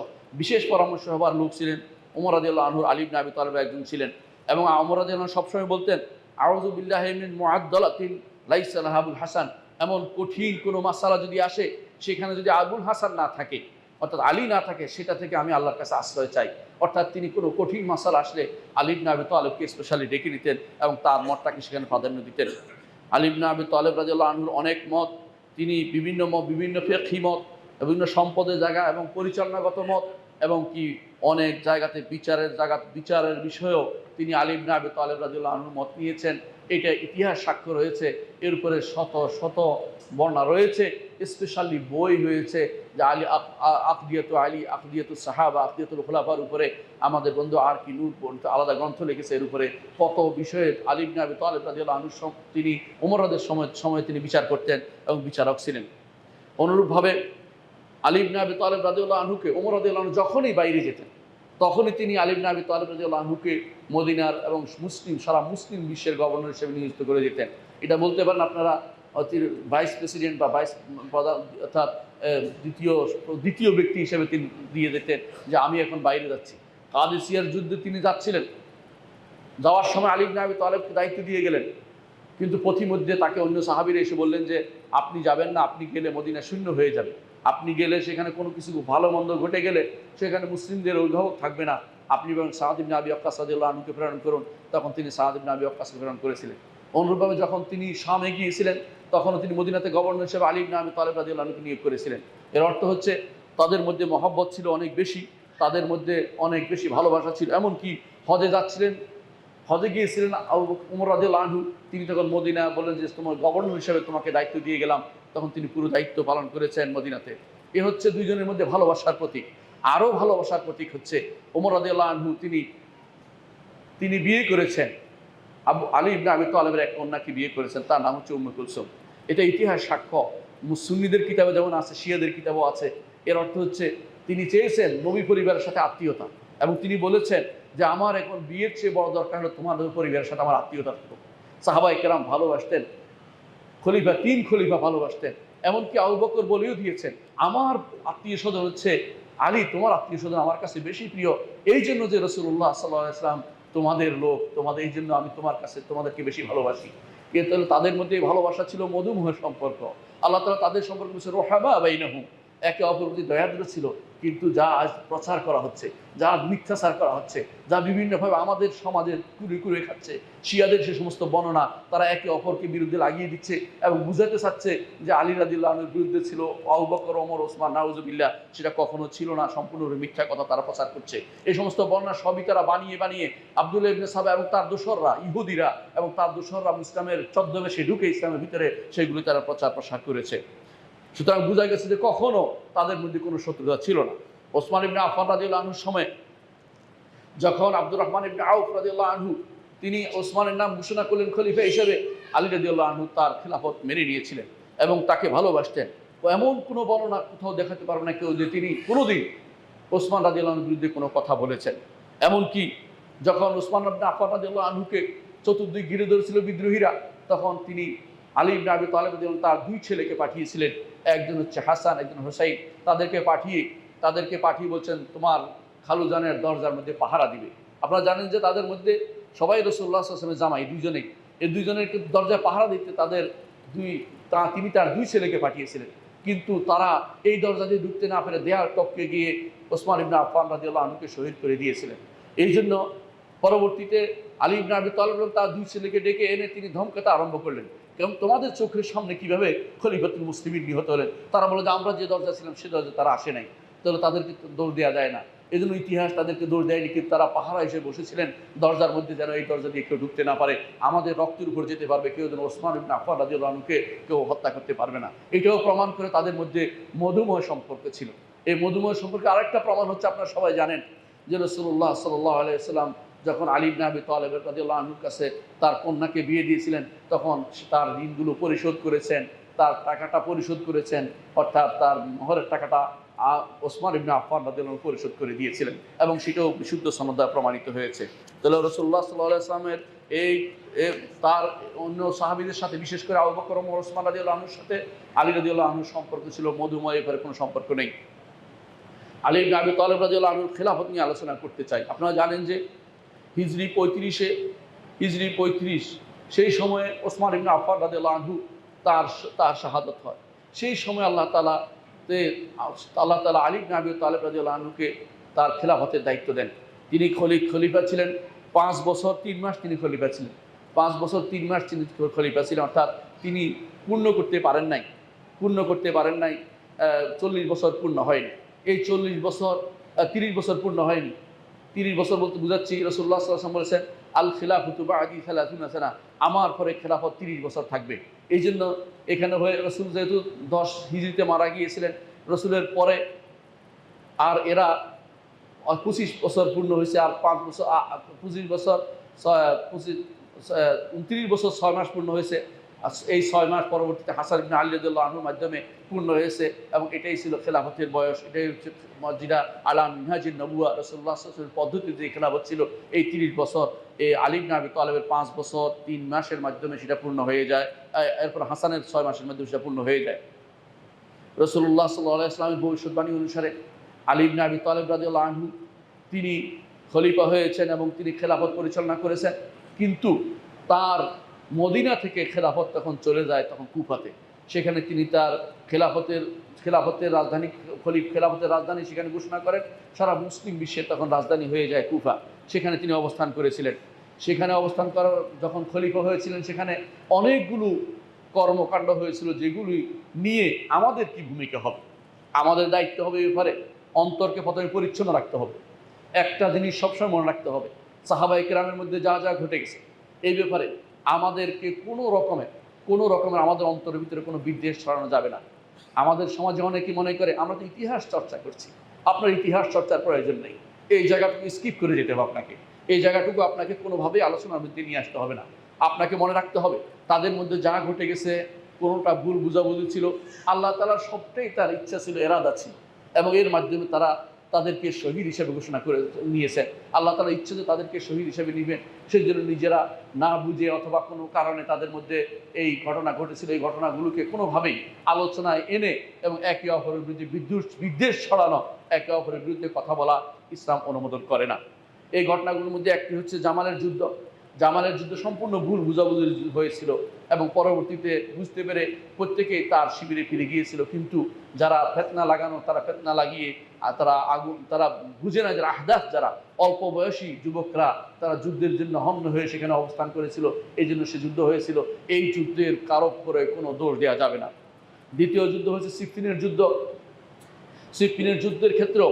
বিশেষ পরামর্শ হবার লোক ছিলেন, ওমর রাদিয়াল্লাহু আনহুর আলী ইবনে আবি তালিব একজন ছিলেন। এবং ওমর রাদিয়াল্লাহু আনহু সবসময় বলতেন আউযু বিল্লাহি মিন মুআদ্দালাতিন লাইসা লাহা আবুল হাসান, এমন কঠিন কোনো মাসালা যদি আসে সেখানে যদি আবুল হাসান না থাকে, অর্থাৎ আলী না থাকে, সেটা থেকে আমি আল্লাহর কাছে আশ্রয় চাই। অর্থাৎ তিনি কোনো কঠিন মাসালা আসলে আলী ইবনে আবি তালিবকে স্পেশালি ডেকে নিতেন এবং তার মতটাকে সেখানে প্রাধান্য দিতেন। আলী ইবনে আবি তালিব রাদিয়াল্লাহু আনহুর অনেক মত, তিনি বিভিন্ন ফিকহি মত, বিভিন্ন সম্পদের জায়গা এবং পরিচালনাগত মত, এবং কি অনেক জায়গাতে বিচারের বিষয়েও তিনি আলী ইবনে আবি তালিব রাদিয়াল্লাহু আনহুর মত নিয়েছেন। এটা ইতিহাস সাক্ষ্য রয়েছে, এর উপরে শত শত বর্ণনা রয়েছে, স্পেশালি বই হয়েছে যে আলী আকদিয়াতু সাহাবা, আকদিয়াতুল খুলাফার উপরে আমাদের বন্ধু আর কি নূর আলাদা গ্রন্থ লিখেছে, এর উপরে কত বিষয়ে আলী ইবনে আবি তালিব রাদিয়াল্লাহু আনহু তিনি ওমরের সময় তিনি বিচার করতেন এবং বিচারক ছিলেন। অনুরূপভাবে আলী ইবনে আবি তালিব রাদিয়াল্লাহু আনহুকে ওমর রাদিয়াল্লাহু আনহু যখনই বাইরে যেতেন তখনই তিনি আলী ইবনে আবি তালিব রাদিয়াল্লাহু আনহুকে মদিনার এবং সারা মুসলিম বিশ্বের গভর্নর হিসেবে নিয়োজিত করে দিতেন। এটা বলতে পারেন আপনারা ভাইস প্রেসিডেন্ট বা অর্থাৎ দ্বিতীয় ব্যক্তি হিসেবে তিনি দিয়ে দিতেন যে আমি এখন বাইরে যাচ্ছি। কাদেসিয়ার যুদ্ধে তিনি যাচ্ছিলেন, যাওয়ার সময় আলী ইবনে আবি তালিবকে দায়িত্ব দিয়ে গেলেন, কিন্তু পথিমধ্যে তাকে অন্য সাহাবীরা এসে বললেন যে আপনি যাবেন না, আপনি গেলে মদিনা শূন্য হয়ে যাবে, আপনি গেলে সেখানে কোনো কিছু ভালো মন্দ ঘটে গেলে সেখানে মুসলিমদের অভিভাবক থাকবে না, আপনি বরং সাদ ইবনে আবি ওয়াক্কাস রাদিয়াল্লাহু আনহুকে প্রেরণ করুন। তখন তিনি সাদ ইবনে আবি ওয়াক্কাসকে প্রেরণ করেছিলেন। অনুরূপভাবে যখন তিনি শামে গিয়েছিলেন তখনও তিনি মদিনাতে গভর্নর হিসেবে আলী ইবনে আবি তালিব রাদিয়াল্লাহু আনহুকে নিয়োগ করেছিলেন। এর অর্থ হচ্ছে তাদের মধ্যে মহব্বত ছিল অনেক বেশি, তাদের মধ্যে অনেক বেশি ভালোবাসা ছিল। এমনকি হজে গিয়েছিলেন ওমর রাদিয়াল্লাহু আনহু, তিনি তখন মদিনা বললেন যে তোমার গভর্নর হিসেবে তোমাকে দায়িত্ব দিয়ে গেলাম, তখন তিনি পুরো দায়িত্ব পালন করেছেন মদিনাতে। এ হচ্ছে দুইজনের মধ্যে ভালোবাসার প্রতীক। আরও ভালোবাসার প্রতীক হচ্ছে ওমর রাদিয়াল্লাহু আনহু তিনি বিয়ে করেছেন, আলী ইবনে আবি তালিবের এক কন্যাকে বিয়ে করেছেন, তার নাম হচ্ছে উম্মে কুলসুম। এটা ইতিহাস সাক্ষ্য, সুন্নিদের কিতাবে যেমন আছে, শিয়াদের কিতাবও আছে। এর অর্থ হচ্ছে তিনি চেয়েছেন নবী পরিবারের সাথে আত্মীয়তা, এবং তিনি বলেছেন যে আমার এখন বিয়ের চেয়ে বড় দরকার হলো তোমার পরিবারের সাথে আমার আত্মীয়তা থাকতো। সাহাবায়ে কেরাম ভালোবাসতেন, তিন খলিফা ভালোবাসতেন, এমনকি আবু বকর বলেও দিয়েছেন আমার আত্মীয় স্বজন হচ্ছে আলী, তোমার আত্মীয় স্বজন আমার কাছে বেশি প্রিয়, এই জন্য যে রাসূলুল্লাহ সাল্লাল্লাহু আলাইহি ওয়াসাল্লাম তোমাদের লোক, তোমাদের এই জন্য আমি তোমাদেরকে বেশি ভালোবাসি। কিন্তু তাদের মধ্যে ভালোবাসা ছিল মধুমহ সম্পর্ক। আল্লাহ তাআলা তাদের সম্পর্ক বলছে রুহামা বাইনাহুম, একে অপরের প্রতি দয়াদ্র ছিল। কিন্তু যা আজ প্রচার করা হচ্ছে, যা মিথ্যাচার করা হচ্ছে, যা বিভিন্নভাবে আমাদের সমাজে কুড়ে খাচ্ছে, শিয়াদের সে সমস্ত বর্ণনা তারা একে অপরকে বিরুদ্ধে লাগিয়ে দিচ্ছে এবং বুঝাতে চাচ্ছে যে আলী রাদিয়াল্লাহু আনহুর বিরুদ্ধে ছিল আবু বকর, ওমর, ওসমান, নাউজুবিল্লাহ, সেটা কখনো ছিল না, সম্পূর্ণরূপে মিথ্যা কথা তারা প্রচার করছে। এই সমস্ত বর্ণনা সবই তারা বানিয়ে আব্দুল্লাহ ইবনে সাবা এবং তার দোসররা, ইহুদিরা এবং তার দোসররা ইসলামের ছদ্মবেশে ঢুকে ইসলামের ভিতরে সেগুলি তারা প্রসার করেছে। সুতরাং বোঝা গেছে যে কখনো তাদের মধ্যে কোনো শত্রুতা ছিল না। ওসমান ইবনে আফফান রাদিয়াল্লাহু আনহুর সময় যখন আব্দুর রহমান ইবনে আউফ রাদিয়াল্লাহু আনহু তিনি ওসমানের নাম ঘোষণা করলেন খলিফা হিসেবে, আলী রাদিয়াল্লাহু আনহু তার খেলাফত মেনে নিয়েছিলেন এবং তাকে ভালোবাসতেন। এমন কোনো বর্ণনা কোথাও দেখাতে পারবে না কেউ যে তিনি কোনোদিন ওসমান রাদিয়াল্লাহু আনহুর বিরুদ্ধে কোনো কথা বলেছেন। এমনকি যখন ওসমান ইবনে আফফান রাদিয়াল্লাহু আনহুকে চতুর্দিক ঘিরে ধরেছিল বিদ্রোহীরা, তখন তিনি আলী ইবনে আবি তালেব রাদিয়াল্লাহু তার দুই ছেলেকে পাঠিয়েছিলেন, একজন হচ্ছে হাসান, একজন হুসাইন। তাদেরকে পাঠিয়ে বলছেন, তোমার খালুজানের দরজার মধ্যে পাহারা দিবে। আপনারা জানেন যে তাদের মধ্যে সবাই রাসূলুল্লাহ সাল্লাল্লাহু আলাইহি ওয়াসাল্লামের জামাই, দুইজনেই। এই দুইজনের দরজায় পাহারা দিতে তিনি তার দুই ছেলেকে পাঠিয়েছিলেন। কিন্তু তারা এই দরজা দিয়ে ঢুকতে না পেরে দেয়াল টপকে গিয়ে ওসমান ইবনে আফফান রাদিয়াল্লাহু আনহুকে শহীদ করে দিয়েছিলেন। এই জন্য পরবর্তীতে আলী ইবনে আবি তালেব তার দুই ছেলেকে ডেকে এনে তিনি ধমকাতে আরম্ভ করলেন, এবং তোমাদের চোখের সামনে কিভাবে খলিফাতুল মুসলিমিন নিহত হলেন। তারা বলে যে আমরা যে দরজা ছিলাম সে দরজা তারা আসে নাই, তাহলে তাদেরকে দৌড় দেওয়া যায় না। এই জন্য ইতিহাস তাদেরকে দৌড় দেয়নি, কিন্তু তারা পাহারা এসে বসেছিলেন দরজার মধ্যে, যেন এই দরজা দিয়ে কেউ ঢুকতে না পারে, আমাদের রক্তের উপর যেতে পারবে, কেউ যেন ওসমান ইবনে আফফান রাদিয়াল্লাহু আনহুকে কেউ হত্যা করতে পারবে না। এটাও প্রমাণ করে তাদের মধ্যে মধুময় সম্পর্ক ছিল। এই মধুময় সম্পর্কে আরেকটা প্রমাণ হচ্ছে, আপনারা সবাই জানেন যে রাসূলুল্লাহ সাল্লাল্লাহু আলাইহি ওয়াসাল্লাম যখন আলী ইবনে আবি তালেব রাদিয়াল্লাহু আনহুর কাছে তার কন্যাকে বিয়ে দিয়েছিলেন, তখন তার ঋণগুলো পরিশোধ করেছেন, তার টাকাটা পরিশোধ করেছেন, অর্থাৎ তার মোহরের টাকাটা ওসমান ইবনে আফফান রাদিয়াল্লাহু আনহু পরিশোধ করে দিয়েছিলেন, এবং সেটাও বিশুদ্ধ সনদ দ্বারা প্রমাণিত হয়েছে। তাহলে রাসূলুল্লাহ সাল্লাল্লাহু আলাইহি ওয়াসাল্লামের তার অন্য সাহাবীদের সাথে, বিশেষ করে আবু বকর ওমর ওসমান রাদিয়াল্লাহু আনহুর সাথে আলী রাদিয়াল্লাহু আনহুর সম্পর্ক ছিল মধুময়, এবারে কোনো সম্পর্ক নেই। আলী ইবনে আবি তালেব রাদিয়াল্লাহু আনহুর খেলাফত নিয়ে আলোচনা করতে চাই। আপনারা জানেন যে হিজরি 35 সেই সময়ে ওসমান ইবনে আফফান রাদিয়াল্লাহু আনহু তার শাহাদাত হয়। সেই সময় আল্লাহ তাআলা আলী ইবনে আবি তালেব রাদিয়াল্লাহু আনহুকে তার খেলাফতের দায়িত্ব দেন। তিনি খলিফা ছিলেন 5 বছর 3 মাস। তিনি খলিফা ছিলেন 5 বছর 3 মাস তিনি খলিফা ছিলেন, অর্থাৎ তিনি পূর্ণ করতে পারেন নাই 40 বছর পূর্ণ হয়নি। এই 40 বছর 30 বছর পূর্ণ হয়নি। 30 বছর বলতে বুঝাচ্ছি, রাসূলুল্লাহ সাল্লাল্লাহু আলাইহি ওয়াসাল্লাম বলেছেন, আল খিলাফাতু বা'দি 30 সানা, আমার পরে খেলাফত 30 বছর থাকবে। এই জন্য এখানে হয়ে রাসূল যেহেতু 10 হিজরিতে মারা গিয়েছিলেন, রাসূলের পরে আর এরা 25 বছর পূর্ণ হয়েছে, আর 5 বছর 29 বছর 6 মাস পূর্ণ হয়েছে। এই 6 মাস পরবর্তীতে হাসান ইবনে আলী রাদিয়াল্লাহু আনহুর মাধ্যমে পূর্ণ হয়েছে, এবং এটাই ছিল খেলাফতের বয়স। এটাই হচ্ছে যেটা আলা মিনহাজিন নবুয়া, রাসূলুল্লাহ সাল্লাল্লাহু আলাইহি ওয়াসাল্লামের পদ্ধতিতে যে খেলাফত ছিল, এই 30 বছর এই আলী ইবনে আবি তালেবের 5 বছর 3 মাসের মাধ্যমে সেটা পূর্ণ হয়ে যায়। এরপর হাসানের 6 মাসের মাধ্যমে সেটা পূর্ণ হয়ে যায়। রাসূলুল্লাহ সাল্লাল্লাহু আলাইহি ওয়াসাল্লামের ভবিষ্যৎবাণী অনুসারে আলী ইবনে আবি তালেব রাদিয়াল্লাহু আনহু তিনি খলিফা হয়েছেন এবং তিনি খেলাফত পরিচালনা করেছেন। কিন্তু তার মদিনা থেকে খেলাফত তখন চলে যায় তখন কুফাতে। সেখানে তিনি তার খেলাফতের রাজধানী সেখানে ঘোষণা করেন। সারা মুসলিম বিশ্বের তখন রাজধানী হয়ে যায় কুফা। সেখানে তিনি অবস্থান করেছিলেন। সেখানে অবস্থান করার যখন খলিফা হয়েছিলেন, সেখানে অনেকগুলো কর্মকাণ্ড হয়েছিল, যেগুলি নিয়ে আমাদের কি ভূমিকা হবে, আমাদের দায়িত্ব হবে। এই ব্যাপারে অন্তরকে প্রথমে পরিচ্ছন্ন রাখতে হবে। একটা জিনিস সবসময় মনে রাখতে হবে, সাহাবায়ে কেরামের মধ্যে যা যা ঘটে গেছে, এই ব্যাপারে আমাদেরকে কোনো রকমের আমাদের অন্তরের ভিতরে কোনো বিদ্বেষ ছড়ানো যাবে না। আমাদের সমাজে অনেকে মনে করে আমরা তো ইতিহাস চর্চা করছি, আপনার ইতিহাস চর্চার প্রয়োজন নেই। এই জায়গাটুকু স্কিপ করে যেতে হবে আপনাকে। এই জায়গাটুকু আপনাকে কোনোভাবেই আলোচনার মধ্যে নিয়ে আসতে হবে না। আপনাকে মনে রাখতে হবে তাদের মধ্যে যা ঘটে গেছে, কোনোটা ভুল বুঝাবুঝি ছিল, আল্লাহ তাআলার সবটাই তার ইচ্ছা ছিল, এরাদা ছিল, এবং এর মাধ্যমে তাদেরকে শহীদ হিসেবে ঘোষণা করে নিয়েছেন। আল্লাহ তাআলা ইচ্ছে যে তাদেরকে শহীদ হিসেবে নেবেন, সেই জন্য নিজেরা না বুঝে অথবা কোনো কারণে তাদের মধ্যে এই ঘটনা ঘটেছিল, এই ঘটনাগুলোকে কোনোভাবেই আলোচনায় এনে এবং একে অপরের বিরুদ্ধে বিদ্বেষ ছড়ানো, একে অপরের বিরুদ্ধে কথা বলা ইসলাম অনুমোদন করে না। এই ঘটনাগুলোর মধ্যে একটি হচ্ছে জামালের যুদ্ধ। সম্পূর্ণ ভুল বুঝাবুঝি হয়েছিল, এবং পরবর্তীতে বুঝতে পেরে প্রত্যেকেই তার শিবিরে ফিরে গিয়েছিল। কিন্তু যারা ফিতনা লাগানো, তারা ফিতনা লাগিয়ে তারা বুঝে না, যারা আহদাস, যারা অল্প বয়সী যুবকরা, তারা যুদ্ধের জন্য হন্য হয়ে সেখানে অবস্থান করেছিল। এই জন্য সে যুদ্ধ হয়েছিল। এই যুদ্ধের কারো করে কোনো দোষ দেওয়া যাবে না। দ্বিতীয় যুদ্ধ হচ্ছে সিফিনের যুদ্ধ। সিফিনের যুদ্ধের ক্ষেত্রেও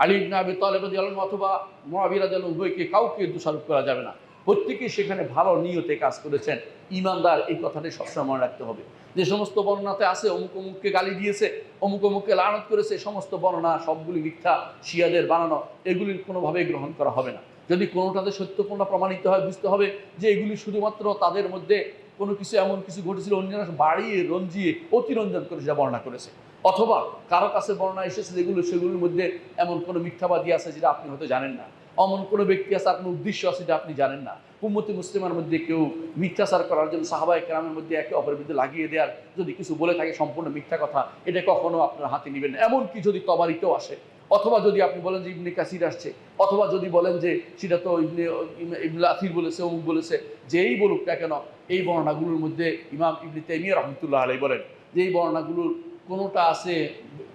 আলী ইবনে আবি তালেব রাদিয়াল্লাহু আনহু অথবা মুআবিয়া রাদিয়াল্লাহু আনহু উভয়কে কাউকে দোষারোপ করা যাবে না। প্রত্যেকেই সেখানে ভালো নিয়তে কাজ করেছেন। ইমানদার এই কথাটি সবসময় মনে রাখতে হবে। যে সমস্ত বর্ণনাতে আছে অমুক অমুককে গালি দিয়েছে, অমুক অমুককে লানত করেছে, সমস্ত বর্ণনা সবগুলি মিথ্যা, শিয়াদের বানানো, এগুলি কোনোভাবেই গ্রহণ করা হবে না। যদি কোনোটাতে সত্যপূর্ণ প্রমাণিত হয়, বুঝতে হবে যে এগুলি শুধুমাত্র তাদের মধ্যে কোনো কিছু এমন কিছু ঘটেছিল, অন্যরা বাড়িয়ে রঞ্জিয়ে অতিরঞ্জন করে যা বর্ণনা করেছে। অথবা কারো কাছে বর্ণনা এসেছে সেগুলোর মধ্যে এমন কোনো মিথ্যাবাদী আছে যেটা আপনি হয়তো জানেন না, এমন কোনো ব্যক্তি আছে, আপনার উদ্দেশ্য আছে যেটা আপনি জানেন না। উম্মতে মুসলিমের মধ্যে কেউ মিথ্যাচার করার জন্য সাহাবায়ে কেরামের মধ্যে একে অপরের বিরুদ্ধে লাগিয়ে দেওয়ার যদি কিছু বলে থাকে সম্পূর্ণ মিথ্যা কথা, এটা কখনো আপনার হাতে নেবেন না। এমনকি যদি তবারিতেও আসে, অথবা যদি আপনি বলেন যে ইবনে কাসির আসছে, অথবা যদি বলেন যে সেটা তো ইবনে আসির বলেছে, অমুক বলেছে, যেই বলুক না কেন, এই বর্ণনাগুলোর মধ্যে ইমাম ইবনে তাইমিয়া রাহমাতুল্লাহ আলাইহি বলেন যে এই বর্ণনাগুলোর কোনোটা আছে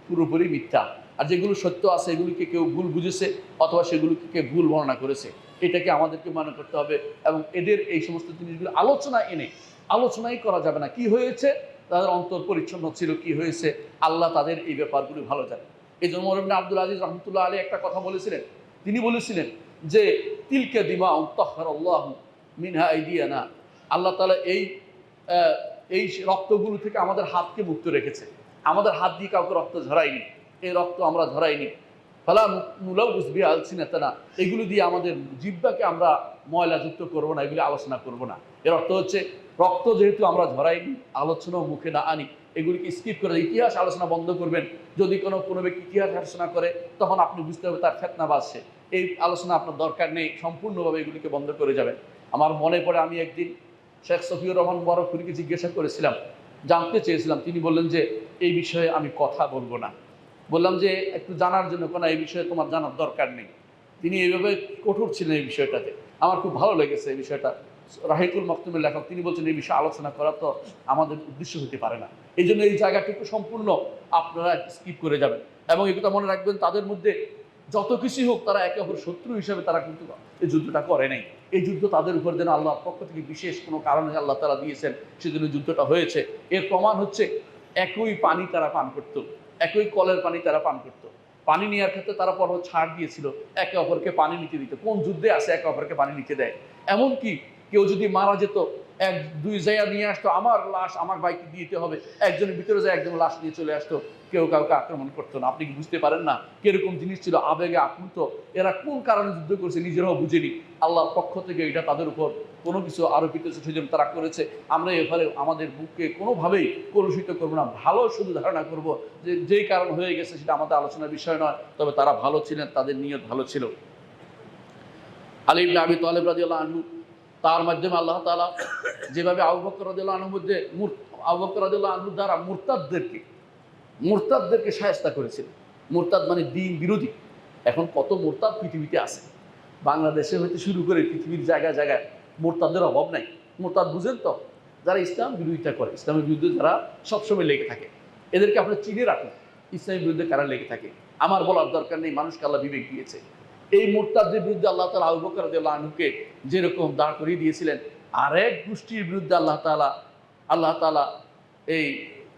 পুরোপুরি মিথ্যা, আর যেগুলো সত্য আছে এগুলিকে কেউ ভুল বুঝেছে অথবা সেগুলিকে কেউ ভুল বর্ণনা করেছে। এটাকে আমাদেরকে মনে করতে হবে এবং এদের এই সমস্ত জিনিসগুলো আলোচনাই করা যাবে না। কি হয়েছে, তাদের অন্তর পরিচ্ছন্ন ছিল, কি হয়েছে আল্লাহ তাদের এই ব্যাপারগুলি ভালো জানেন। এই জন্য ওমর ইবনে আব্দুল আজিজ রহমতুল্লাহ আলাইহি একটা কথা বলেছিলেন, তিনি বলেছিলেন যে তিলকা দিমাউন তাহহারাল্লাহু মিনহা আইদিয়ানা, আল্লাহ তাআলা এই রক্তগুলো থেকে আমাদের হাতকে মুক্ত রেখেছে, আমাদের হাত দিয়ে কাউকে রক্ত ঝরাইনি, এই রক্ত আমরা ঝরাইনি। ফালা নুলাউস বিহা আলসিনাতানা, এগুলো দিয়ে আমাদের জিহ্বাকে আমরা ময়লাযুক্ত করবো না, এগুলি আলোচনা করবো না। এর অর্থ হচ্ছে রক্ত যেহেতু আমরা ঝরাইনি, আলোচনাও মুখে না আনি, এগুলিকে স্কিপ করে ইতিহাস আলোচনা বন্ধ করবেন। যদি কোনো ব্যক্তি ইতিহাস আলোচনা করে তখন আপনি বুঝতে হবে তার ফিতনা বাজছে, এই আলোচনা আপনার দরকার নেই, সম্পূর্ণভাবে এগুলিকে বন্ধ করে যাবেন। আমার মনে পড়ে আমি একদিন শেখ সফিউর রহমান বরফুরিকে জিজ্ঞাসা করেছিলাম, জানতে চেয়েছিলাম, তিনি বললেন যে এই বিষয়ে আমি কথা বলবো না। বললাম যে একটু জানার জন্য, কোনো এই বিষয়ে তোমার জানার দরকার নেই। তিনি এইভাবে কঠোর ছিলেন এই বিষয়টাতে, আমার খুব ভালো লেগেছে এই বিষয়টা। রাহিকুল মাকতুমের লেখক তিনি বলছেন এই বিষয়ে আলোচনা করা তো আমাদের উদ্দেশ্য হতে পারে না, এই জন্য এই জায়গাটুকু সম্পূর্ণ আপনারা স্কিপ করে যাবেন। এবং এই কথা মনে রাখবেন, তাদের মধ্যে যত কিছুই হোক তারা একে অপর শত্রু হিসাবে তারা কিন্তু এই যুদ্ধটা করে নাই। এই যুদ্ধ তাদের উপর যেন আল্লাহর পক্ষ থেকে বিশেষ কোনো কারণে আল্লাহ তাআলা দিয়েছেন, সেজন্য যুদ্ধটা হয়েছে। এর প্রমাণ হচ্ছে একই পানি তারা পান করত, একই কলের পানি তারা পান করত। পানি নেওয়ার ক্ষেত্রে তারা পর ছাড় দিয়েছিল, একে অপরকে পানি নিতে দিত। কোন যুদ্ধে আসে একে অপরকে পানি নিতে দেয়? এমনকি কেউ যদি মারা যেত, এক দুই জায়গা নিয়ে আসতো, আমার লাশ আমার বাইকে দিতে হবে, একজনের ভিতরে যায় একজন লাশ নিয়ে চলে আসতো, কেউ কাউকে আক্রমণ করতো না। আপনি কি বুঝতে পারেন না কিরকম জিনিস ছিল? আবেগে আপ্লুত, এরা কোন কারণে যুদ্ধ করছে নিজেরাও বুঝেনি, আল্লাহর পক্ষ থেকে এটা তাদের উপর কোনো কিছু আরোপিত সেজন্য তারা করেছে। আমরা এভাবে আমাদের বুককে কোনোভাবেই কলুষিত করবো না, ভালো শুধু ধারণা করব যে যেই কারণ হয়ে গেছে সেটা আমাদের আলোচনার বিষয় নয়, তবে তারা ভালো ছিলেন, তাদের নিয়ত ভালো ছিল। আলী ইবনে আবি তালেব রাদিয়াল্লাহু আনহু, তার মাধ্যমে আল্লাহ তাআলা যেভাবে আবু বকর রাদিয়াল্লাহু আনহুর মধ্যে আবু বকর রাদিয়াল্লাহু আনহুর দ্বারা মুরতাদদেরকে শায়েস্তা করেছিলেন। মুরতাদ মানে দ্বীন বিরোধী। এখন কত মুরতাদ পৃথিবীতে আছে, বাংলাদেশে হইতে শুরু করে পৃথিবীর জায়গায় জায়গায় মুরতাদের অভাব নাই। মুরতাদ বুঝেন তো? যারা ইসলাম বিরোধিতা করে, ইসলামের বিরুদ্ধে যারা সবসময় লেগে থাকে, এদেরকে আপনার চিনে রাখুন ইসলামের বিরুদ্ধে কারা লেগে থাকে। আমার বলার দরকার নেই, মানুষকে আল্লাহ বিবেক দিয়েছে। এই মুরতাদদের বিরুদ্ধে আল্লাহ তাআলা আবু বকর রাদিয়াল্লাহু আনহুকে যেরকম দাঁড় করিয়ে দিয়েছিলেন, আরেক গোষ্ঠীর বিরুদ্ধে আল্লাহ তাআলা এই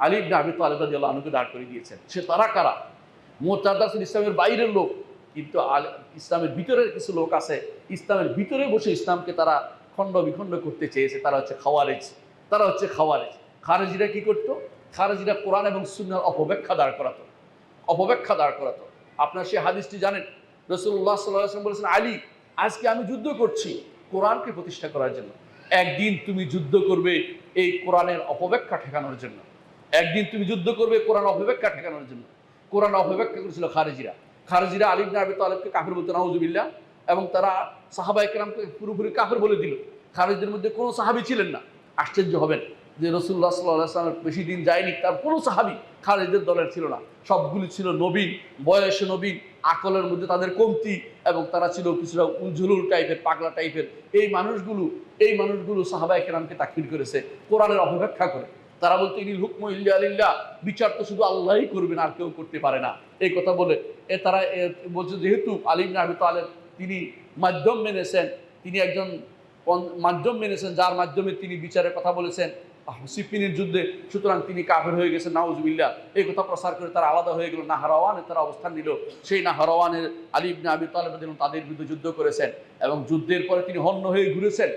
আলী ইবনে আবি তালেব রাদিয়াল্লাহু আনহুকে দাঁড় করিয়ে দিয়েছেন। সে তারা কারা? মুরতাদরা ছিল ইসলামের বাইরের লোক, কিন্তু ইসলামের ভিতরের কিছু লোক আছে, ইসলামের ভিতরে বসে ইসলামকে তারা খণ্ড বিখণ্ড করতে চেয়েছে। তারা হচ্ছে খাওয়ারেজ। খারেজিরা কি করতো? খারেজিরা কোরআন এবং সুন্নাহর অপব্যাখ্যা দাঁড় করাতো। আপনার সে হাদিসটি জানেন, রাসূলুল্লাহ সাল্লাল্লাহু আলাইহি ওয়াসাল্লাম বলেছেন, আলী, আজকে আমি যুদ্ধ করছি কোরআনকে প্রতিষ্ঠা করার জন্য, একদিন তুমি যুদ্ধ করবে এই কোরআনের অপব্যাখ্যা ঠেকানোর জন্য, একদিন তুমি যুদ্ধ করবে কোরআন অপব্যাখ্যা ঠেকানোর জন্য। কোরআন অপব্যাখ্যা করেছিল খারেজিরা আলী ইবনে আবি তালেবকে কাফির বলতো, নাউযুবিল্লাহ, এবং তারা সাহাবায়ে কেরামকে পুরোপুরি কাফির বলে দিল। খারেজিদের মধ্যে কোনো সাহাবী ছিলেন না। আশ্চর্য হবেন যে রাসূলুল্লাহ সাল্লাল্লাহু আলাইহি ওয়াসাল্লামের বেশি দিন যায়নি, তার কোনো সাহাবী খারেজিদের দলের ছিল না। সবগুলি ছিল নবীন, বয়সে নবীন, আকলের মধ্যে তাদের কমতি, এবং তারা ছিল কিছুটা উলঝুলুল টাইপের, পাগলা টাইপের। এই মানুষগুলো সাহাবায়ে কেরামকে তাকফির করেছে কোরআনের অপব্যাখ্যা করে। তারা বলতো ইনিল হুকমু ইল্লা লিল্লাহ, বিচার তো শুধু আল্লাহই করবেন, আর কেউ করতে পারে না। এই কথা বলে তারা বলছে যেহেতু আলী ইবনে আবি তালেব তিনি মাধ্যম মেনেছেন, যার মাধ্যমে তিনি বিচারের কথা বলেছেন সিফিনের যুদ্ধে, সুতরাং তিনি কাফের হয়ে গেছেন, নাউজুবিল্লাহ। এই কথা প্রচার করে তারা আলাদা হয়ে গেল, নাহরাওয়ানে তারা অবস্থান নিল। সেই নাহরাওয়ানের আলী ইবনে আবি তালেব তাদের বিরুদ্ধে যুদ্ধ করেছেন, এবং যুদ্ধের পরে তিনি হন্য হয়ে ঘুরেছেন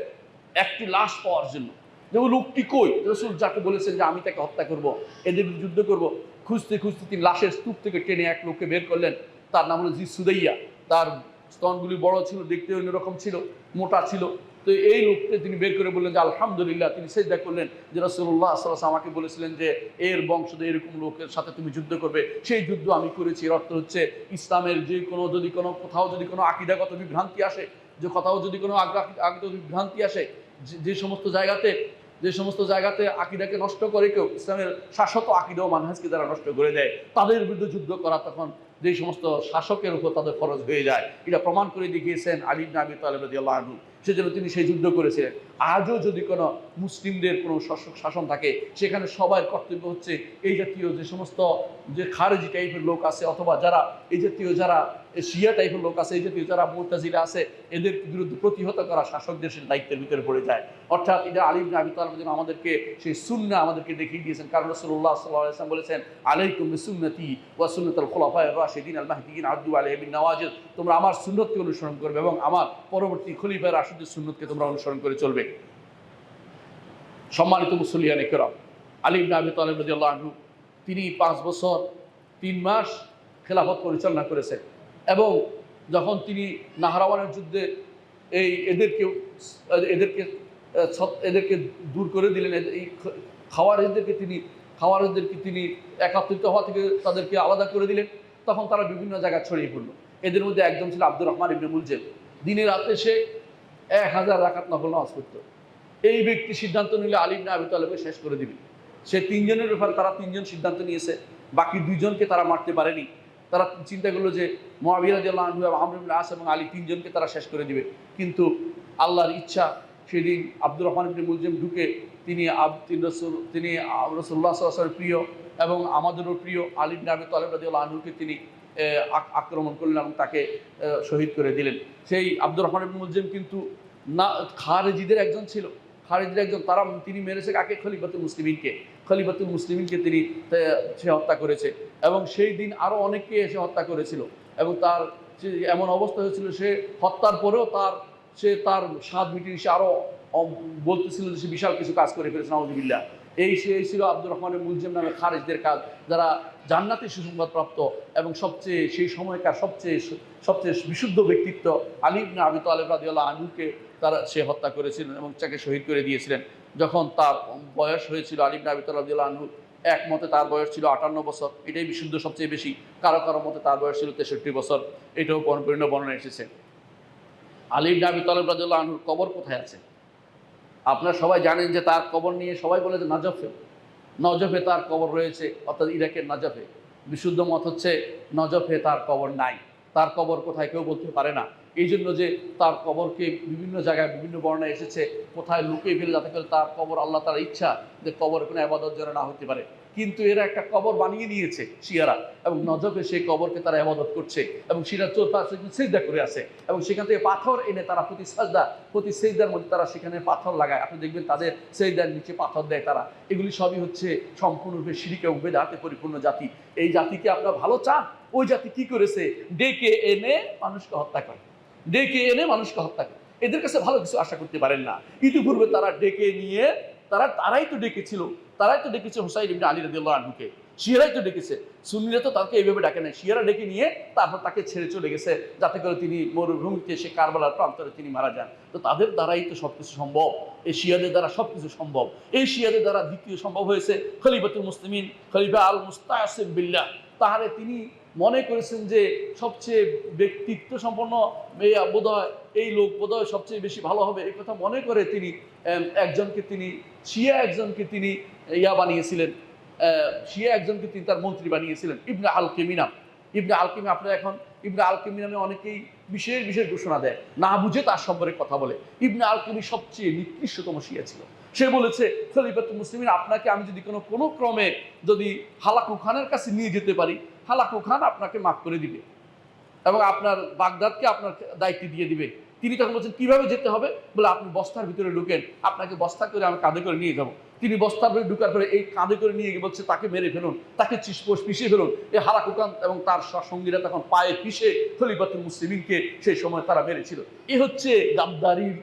একটি লাশ পাওয়ার জন্য। যেমন লোকটি কই, রাসূল যাকে বলেছেন যে আমি তাকে হত্যা করব, এদের যুদ্ধ করব, খুঁজতে তিনি লাশের স্তূপ থেকে টেনে এক লোককে বের করলেন। তার নাম হলো জি সুদাইয়া। তার স্তনগুলি বড় ছিল, দেখতে অন্যরকম ছিল, মোটা ছিল, তো এই লোককে তিনি বের করে বললেন যে আলহামদুলিল্লাহ। তিনি সেজদা করলেন যে রাসূলুল্লাহ সাল্লাল্লাহু আলাইহি ওয়াসাল্লাম আমাকে বলেছিলেন যে এর বংশধর এরকম লোকের সাথে তুমি যুদ্ধ করবে, সেই যুদ্ধ আমি করেছি। এর অর্থ হচ্ছে ইসলামের যে কোনো যদি কোনো কোথাও যদি কোনো আকীদাগত বিভ্রান্তি আসে, যে কোথাও যদি কোনো আকীদাগত বিভ্রান্তি আসে, যে সমস্ত জায়গাতে আকীদাকে নষ্ট করে কেউ, ইসলামের শাশ্বত আকীদা ও মানহাজকে যারা নষ্ট করে দেয়, তাদের বিরুদ্ধে যুদ্ধ করা তখন যে সমস্ত শাসকের উপর তাদের ফরজ হয়ে যায়। এটা প্রমাণ করে দেখিয়েছেন আলী ইবনে আবি তালেব রাদিয়াল্লাহু আনহু। সেজন্য তিনি সেই যুদ্ধ করেছিলেন। আজও যদি কোনো মুসলিমদের কোনো শাসন থাকে, সেখানে সবার কর্তব্য হচ্ছে এই জাতীয় যে সমস্ত যে খারেজি টাইপের লোক আছে, অথবা যারা এই জাতীয় যারা শিয়া টাইপের লোক আছে, এই জাতীয় যারা মুতাজিলা আছে, এদের বিরুদ্ধে প্রতিহত করা শাসকদের সেই দায়িত্বের ভিতরে পড়ে যায়। অর্থাৎ এটা আলী ইবনে আবি তালেব আমাদেরকে সেই সুন্নাহ আমাদেরকে দেখিয়ে দিয়েছেন। কারণ রাসূলুল্লাহ সাল্লাল্লাহু আলাইহি ওয়াসাল্লাম বলেছেন, আলাইকুম বিসুন্নতি ওয়া সুন্নাতুল খুলাফায়ে রাশিদিন আল মাহদিয়িন আদু আলাইহি বিন নওয়াজিজ। তোমরা আমার সুন্নতকে অনুসরণ করবে এবং আমার পরবর্তী খলিফায়ে রাশিদের সুন্নতকে তোমরা অনুসরণ করে চলবে। সম্মানিত মুসল্লিয়ান ইকরাম, আলী ইবনে আবি তালেব রাদিয়াল্লাহু আনহু তিনি 5 বছর 3 মাস খেলাফত পরিচালনা করেছেন। এবং যখন তিনি নাহরাওয়ানের যুদ্ধে এদেরকে দূর করে দিলেন, এই খাওয়ারিজদেরকে তিনি একত্রিত হওয়া থেকে তাদেরকে আলাদা করে দিলেন, তখন তারা বিভিন্ন জায়গায় ছড়িয়ে পড়ল। এদের মধ্যে একজন ছিল আব্দুর রহমান ইবনে মুলজিম। দিনে রাতে সে 1000 রাকাত নফল নামাজ পড়ত। এই ব্যক্তি সিদ্ধান্ত নিলে আলী ইবনে আবি তালেবকে শেষ করে দিবে। সে 3 জনের ব্যাপারে তারা 3 জন সিদ্ধান্ত নিয়েছে, বাকি 2 জনকে তারা মারতে পারেনি। তারা চিন্তা করলো যে মুআবিয়া রাদিয়াল্লাহু আনহু এবং আমর ইবনে আস এবং আলী 3 জনকে তারা শেষ করে দিবে। কিন্তু আল্লাহর ইচ্ছা, সেদিন আব্দুর রহমান ইবনে মুলজিম ঢুকে তিনি রাসূলুল্লাহ সাল্লাল্লাহু আলাইহি ওয়াসাল্লামের প্রিয় এবং আমাদেরও প্রিয় আলী ইবনে আবি তালেব রাদিয়াল্লাহু আনহুকে তিনি আক্রমণ করলেন এবং তাকে শহীদ করে দিলেন। সেই আব্দুর রহমান ইবনে মুলজিম কিন্তু না খারেজিদের একজন ছিল। তিনি মেরেছে কাকে? খলিফাতুল মুসলিমিনকে তিনি সে হত্যা করেছে। এবং সেই দিন আরও অনেককে এসে হত্যা করেছিল। এবং তার এমন অবস্থা হয়েছিল, সে হত্যার পরেও সে তার স্বাদ মিটিয়ে সে আরও বলতেছিল যে সে বিশাল কিছু কাজ করে ফেলেছে, নাউযুবিল্লাহ। এই ছিল আব্দুর রহমানের মুলজিম নামে খারেজদের কাজ, যারা জান্নাতের সুসংবাদপ্রাপ্ত এবং সেই সময়কার সবচেয়ে বিশুদ্ধ ব্যক্তিত্ব আলী ইবনে আবি তালেব রাদিয়াল্লাহু আনহুকে সে হত্যা করেছিলেন এবং তাকে শহীদ করে দিয়েছিলেন। যখন তার বয়স হয়েছিল আলী ইবনে আবি তালেব রাদিয়াল্লাহু আনহু, এক মতে তার বয়স ছিল 58 বছর, এটাই বিশুদ্ধ সবচেয়ে বেশি। কারো মতে তার বয়স ছিল 63 বছর, এটাও বিভিন্ন বর্ণনা এসেছে। আলী ইবনে আবি তালেব রাদিয়াল্লাহু আনহুর কবর কোথায় আছে? আপনারা সবাই জানেন যে তার কবর নিয়ে সবাই বলে যে নজফে তার কবর রয়েছে, অর্থাৎ ইরাকের নজফে। বিশুদ্ধ মত হচ্ছে নজফে তার কবর নাই। তার কবর কোথায় কেউ বলতে পারে না। এই জন্য যে তার কবরকে বিভিন্ন জায়গায় বিভিন্ন বর্ণনা এসেছে কোথায় লুকিয়ে ফেলে, যাতে করে তার কবর আল্লাহ তার ইচ্ছা যে কবর কোনো ইবাদত যেন না হতে পারে। কিন্তু এরা একটা কবর বানিয়ে নিয়েছে শিয়ারা, এবং নজফে সেই কবরকে তারা ইবাদত করছে এবং শিরা চোর সিজদা করে আছে। এবং সেখান থেকে পাথর এনে তারা প্রতি সিজদার মধ্যে তারা সেখানে পাথর লাগায়। আপনি দেখবেন তাদের সিজদার নিচে পাথর দেয় তারা। এগুলি সবই হচ্ছে সম্পূর্ণরূপে শিরকে ও বিদআতে পরিপূর্ণ জাতি। এই জাতিকে আপনারা ভালো চান? ওই জাতি কি করেছে? ডেকে এনে মানুষকে হত্যা করে। এদের কাছে ভালো কিছু আশা করতে পারেন না। ইতিপূর্বে তারা ডেকে নিয়ে তারাই তো ডেকেছে হুসাইন ইবনে আলী রাদিয়াল্লাহু আনহুকে। শিয়ারাই তো ডেকেছে, সুন্নিরা তো তাকে এইভাবে ডাকে নাই। শিয়ারা ডেকে নিয়ে তারপর তাকে ছেড়ে চলে গেছে, যাতে করে তিনি মরুভূমিতে সে কারবালার প্রান্তরে তিনি মারা যান। তো তাদের দ্বারাই তো সবকিছু সম্ভব। এই শিয়াদের দ্বারা সবকিছু সম্ভব। এই শিয়াদের দ্বারা দ্বিতীয় সম্ভব হয়েছে খলিফাতুল মুসলিমিন, খলিফা আল মুস্তাসিম বিল্লাহ। তাহলে তিনি মনে করেছেন যে সবচেয়ে ব্যক্তিত্ব সম্পন্ন এই লোক বোধহয় সবচেয়ে বেশি ভালো হবে। এই কথা মনে করে তিনি একজনকে তিনি তার মন্ত্রী বানিয়েছিলেন, ইবনে আল কিমি নাম। ইবনে আল কিমি নামে অনেকেই বিশেষ ঘোষণা দেয়, না বুঝে তার সম্পর্কে কথা বলে। ইবনে আল কিমি সবচেয়ে নিকৃষ্টতম শিয়া ছিল। সে বলেছে, খলিফাতুল মুসলিমিন, আপনাকে আমি যদি কোনো ক্রমে যদি হালাকু খানের কাছে নিয়ে যেতে পারি, হালাকু খান আপনাকে মাফ করে দিবে এবং আপনার বাগদাদকে আপনার দায়িত্ব দিয়ে দিবে। তিনি তখন বলছেন, কিভাবে যেতে হবে? বলে, আপনি বস্তার ভিতরে ঢুকেন, আপনাকে বস্তা করে আমি কাঁধে করে নিয়ে যাবো। তিনি বস্তার ভিতরে ঢুকার পরে এই কাঁধে করে নিয়ে গিয়ে বলছে, তাকে মেরে ফেলুন, তাকে পিষে ফেলুন। এই হালাকু খান এবং তার সঙ্গীরা তখন পায়ে পিষে খলিফাতুল মুসলিমিনকে সেই সময় তারা মেরেছিল। এ হচ্ছে গাদ্দারির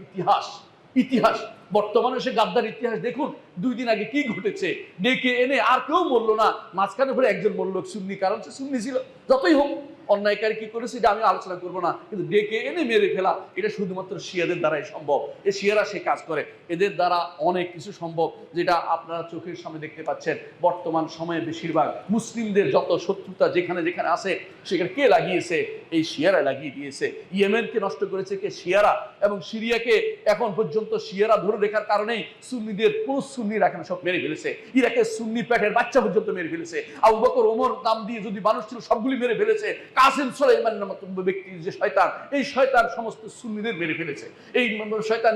ইতিহাস। বর্তমানে সে গাদ্দার ইতিহাস দেখুন, 2 দিন আগে কি ঘটেছে, ডেকে এনে আর কেউ মরলো না, মাঝখানে পরে একজন মরল সুন্নি, কারণ সে সুন্নি ছিল। যতই হোক অন্যায়কারী কি করেছে এটা আমি আলোচনা করবো না, কিন্তু ডেকে এনে মেরে ফেলা এটা শুধুমাত্র শিয়াদের দ্বারাই সম্ভব। এই শিয়ারা সে কাজ করে, এদের দ্বারা অনেক কিছু সম্ভব, যেটা আপনারা চোখের সামনে দেখতে পাচ্ছেন। বর্তমান সময়ে বেশিরভাগ মুসলিমদের যত শত্রুতা যেখানে যেখানে আছে সেখানে কে লাগিয়েছে? এই শিয়ারা লাগিয়ে দিয়েছে। ইয়েমেনকে নষ্ট করেছে কে? শিয়ারা। এবং সিরিয়াকে এখন পর্যন্ত শিয়ারা ধরে রেখার কারণেই সুন্নিদের কোন সুন্নিরা এখানে সব মেরে ফেলেছে। ইরাকের সুন্নি পেটের বাচ্চা পর্যন্ত মেরে ফেলেছে। আবু বকর ওমর নাম দিয়ে যদি মানুষ ছিল সবগুলি মেরে ফেলেছে। কাসেম সুলাইমানের মতো ব্যক্তি যে শয়তান, এই শয়তান সমস্ত সুন্নিদের মেরে ফেলেছে। এই শয়তান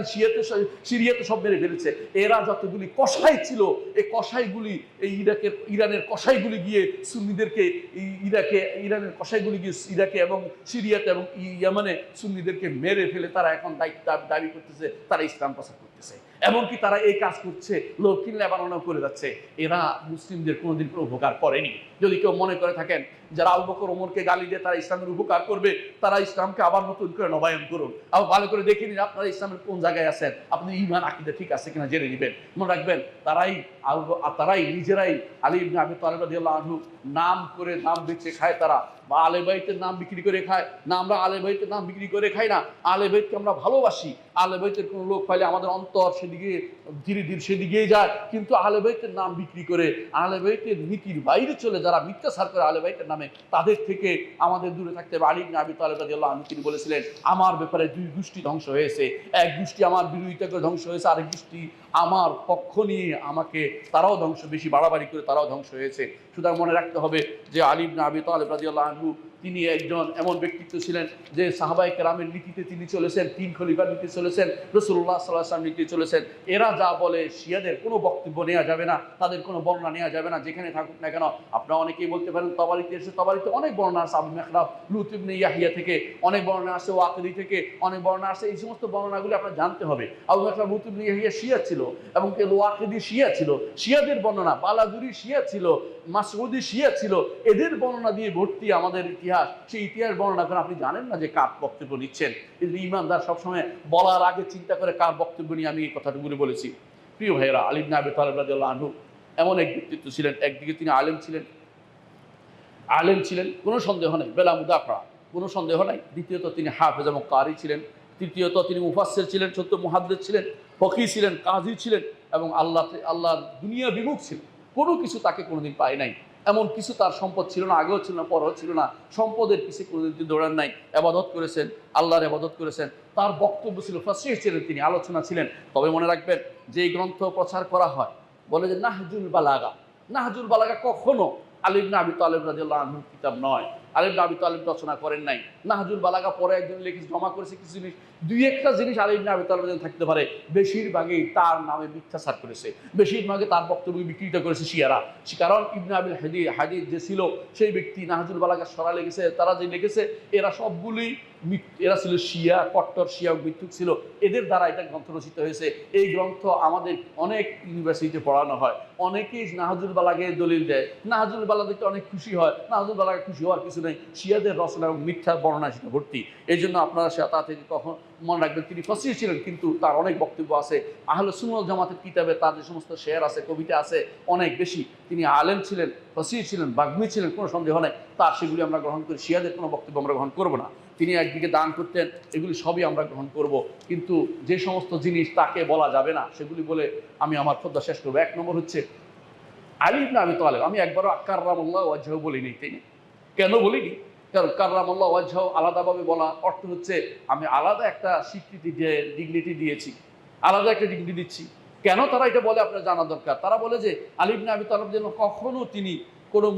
সিরিয়াতে সব মেরে ফেলেছে। এরা যতগুলি কসাই ছিল, এই কসাইগুলি এই ইরানের কসাইগুলি গিয়ে সুন্নিদেরকে ইরানের কসাইগুলি গিয়ে ইরাকে এবং সিরিয়াতে এবং ইয়েমেনে সুন্নিদেরকে মেরে ফেলে তারা এখন দায়িত্ব দাবি করতেছে তারা ইসলাম প্রচার করতেছে। এমনকি তারা এই কাজ করছে দক্ষিণ লেবাননেও করে যাচ্ছে। এরা মুসলিমদের কোনোদিন কোনো উপকার করেনি। যদি কেউ মনে করে থাকেন যারা আবু বকর ওমরকে গালি দিয়ে তারা ইসলামের উপকার করবে, তারা ইসলামকে আবার নতুন করে নবায়ন করুন। আবার ভালো করে দেখে নিন আপনারা ইসলামের কোন জায়গায় আছেন, আপনি ঈমান আকীদা ঠিক আছে কিনা জেনে নেবেন। মনে রাখবেন তারাই নিজেরাই আলী ইবনে আবি তালিব রাদিয়াল্লাহু আনহু নাম করে নাম বেচে খায় তারা, বা আলে বাইতের নাম বিক্রি করে খায় না। আমরা আলে বাইতের নাম বিক্রি করে খাই না, আলে বাইতকে আমরা ভালোবাসি। আলে বাইতের কোনো লোক পাইলে আমাদের অন্তর সেদিকে ধীরে ধীরে সেদিকেই যায়। কিন্তু আলে বাইতের নাম বিক্রি করে আলে বাইতের নীতির বাইরে চলে যারা মিথ্যাচার করে আলে বাইতের নামে, তাদের থেকে আমাদের দূরে থাকতে হবে। আলী ইবনে আবি তালিব রাদিয়াল্লাহু আনহু তিনি বলেছিলেন, আমার ব্যাপারে 2 গোষ্ঠী ধ্বংস হয়েছে। এক গোষ্ঠী আমার বিরোধিতা করে ধ্বংস হয়েছে, আরেক গোষ্ঠী আমার পক্ষ নিয়ে আমাকে তারাও ধ্বংস, বেশি বাড়াবাড়ি করে তারাও ধ্বংস হয়েছে। সুতরাং মনে রাখতে হবে যে আলী ইবনে আবি তালিব রাদিয়াল্লাহু আনহু তিনি একজন এমন ব্যক্তিত্ব ছিলেন যে সাহাবায়ে কেরামের নীতিতে তিনি চলেছেন, 3 খলিফার নীতি চলেছেন, রাসূলুল্লাহ সাল্লাল্লাহু আলাইহি ওয়াসাল্লাম নীতি চলেছেন। এরা যা বলে শিয়াদের কোনো বক্তব্য নেওয়া যাবে না, তাদের কোনো বর্ণনা নেওয়া যাবে না, যেখানে থাকুক না কেন। আপনারা অনেকেই বলতে পারেন তাবারিতে এসে, তাবারিতে অনেক বর্ণনা আছে, আবু মেহরাব লুত ইবনে ইয়াহিয়া থেকে অনেক বর্ণনা আছে, ওয়াকিদি থেকে অনেক বর্ণনা আছে। এই সমস্ত বর্ণনাগুলো আপনারা জানতে হবে। আবু মেহরাব লুত ইবনে ইয়াহিয়া শিয়া ছিল এবং ওয়াকিদি শিয়া ছিল, শিয়াদের বর্ণনা। বালাজুরি শিয়া ছিল, মাসউদি শিয়া ছিল। এদের বর্ণনা দিয়ে ভর্তি আমাদের ইতিহাস। সেই ইতিহাস বর্ণনা করে আপনি জানেন না যে কার বক্তব্য নিচ্ছেন। কিন্তু ইমানদার সবসময় বলার আগে চিন্তা করে কার বক্তব্য নিয়ে আমি এই কথাটুকু বলেছি। প্রিয় ভাইয়েরা, আলী ইবনে আবি তালিব রাদিয়াল্লাহু আনহু এমন এক ব্যক্তিত্ব ছিলেন। একদিকে তিনি আলেম ছিলেন কোনো সন্দেহ নাই, বেলা মুদাফা কোনো সন্দেহ নাই। দ্বিতীয়ত তিনি হাফেজ এবং কারি ছিলেন। তৃতীয়ত তিনি মুফাসসির ছিলেন, সত্য মুহাদ্দিস ছিলেন, ফকিহ ছিলেন, কাজী ছিলেন এবং আল্লাহর দুনিয়া বিমুখ ছিলেন। কোনো কিছু তাকে কোনোদিন পায় নাই। এমন কিছু তার সম্পদ ছিল না, আগেও ছিল না, পরেও ছিল না। সম্পদের পিছে কোনোদিন তিনি দৌড়ান নাই, ইবাদত করেছেন, আল্লাহর ইবাদত করেছেন। তার বক্তব্য ছিল, ফাসিহ ছিলেন তিনি, আলোচনা ছিলেন। তবে মনে রাখবেন যে এই গ্রন্থ প্রচার করা হয় বলে যে নাহজুল বালাগা, নাহজুল বালাগা কখনো আলী ইবনে আবি তালিব রাদিয়াল্লাহু আনহুর কিতাব নয়। আলী ইবনে আবি তালিব রচনা করেন নাই। নাহজুল বালাগা পরে একজন লিখে জমা করেছে কিছু জিনিস, 2-1টা জিনিস আলী ইবনে আবি তালিব থাকতে পারে। বেশিরভাগই তার নামে মিথ্যাচার করেছে, বেশিরভাগই তার বক্তব্য বিকৃত করেছে শিয়ারা। কারণ ইবনে আবিল হাদিদ যে ছিল সেই ব্যক্তি নাহজুল বালাগা সরা লিখেছে, তারা যে লিখেছে এরা সবগুলি এরা ছিল শিয়া, কট্টর শিয়া মিথ্যুক ছিল। এদের দ্বারা এটা গ্রন্থ রচিত হয়েছে। এই গ্রন্থ আমাদের অনেক ইউনিভার্সিটিতে পড়ানো হয়। অনেকেই নাহজুল বালাগার দলিল দেয়, নাহজুল বালাগা দেখতে অনেক খুশি হয়। নাহজুল বালাগা খুশি হওয়ার কিছু নেই, শিয়াদের রচনা এবং মিথ্যা বর্ণনা সেটা ভর্তি। এই জন্য আপনারা তা থেকে কখন মনে রাখবেন তিনি ফাসিহ ছিলেন, কিন্তু তার অনেক বক্তব্য আছে। আহলে সুন্নাত জামাতের কিতাবে তার যে সমস্ত শেয়ার আছে, কবিতা আছে অনেক বেশি। তিনি আলেম ছিলেন, ফাসিহ ছিলেন, বাগ্মী ছিলেন, কোনো সন্দেহ নেই। তার সেগুলি আমরা গ্রহণ করি, শিয়াদের কোনো বক্তব্য আমরা গ্রহণ করবো না। তিনি একদিকে দান করতেন, এগুলি সবই আমরা গ্রহণ করব। কিন্তু যে সমস্ত জিনিস তাকে বলা যাবে না সেগুলি বলে আমি আমার খোদ্দা শেষ করবো। 1 নম্বর হচ্ছে আলী ইবনে আবি তালিব। আমি একবারও কাররামাল্লাহু ওয়াজহাহু বলিনি। তিনি কেন বলিনি? কারণ কাররামাল্লাহু ওয়াজহাহু আলাদাভাবে বলা অর্থ হচ্ছে আমি আলাদা একটা স্বীকৃতি দিয়ে ডিগনিটি দিয়েছি, আলাদা একটা ডিগ্রি দিচ্ছি। কেন তারা এটা বলে আপনার জানা দরকার। তারা বলে যে আলী ইবনে আবি তালিব যেন কখনো তিনি কোনো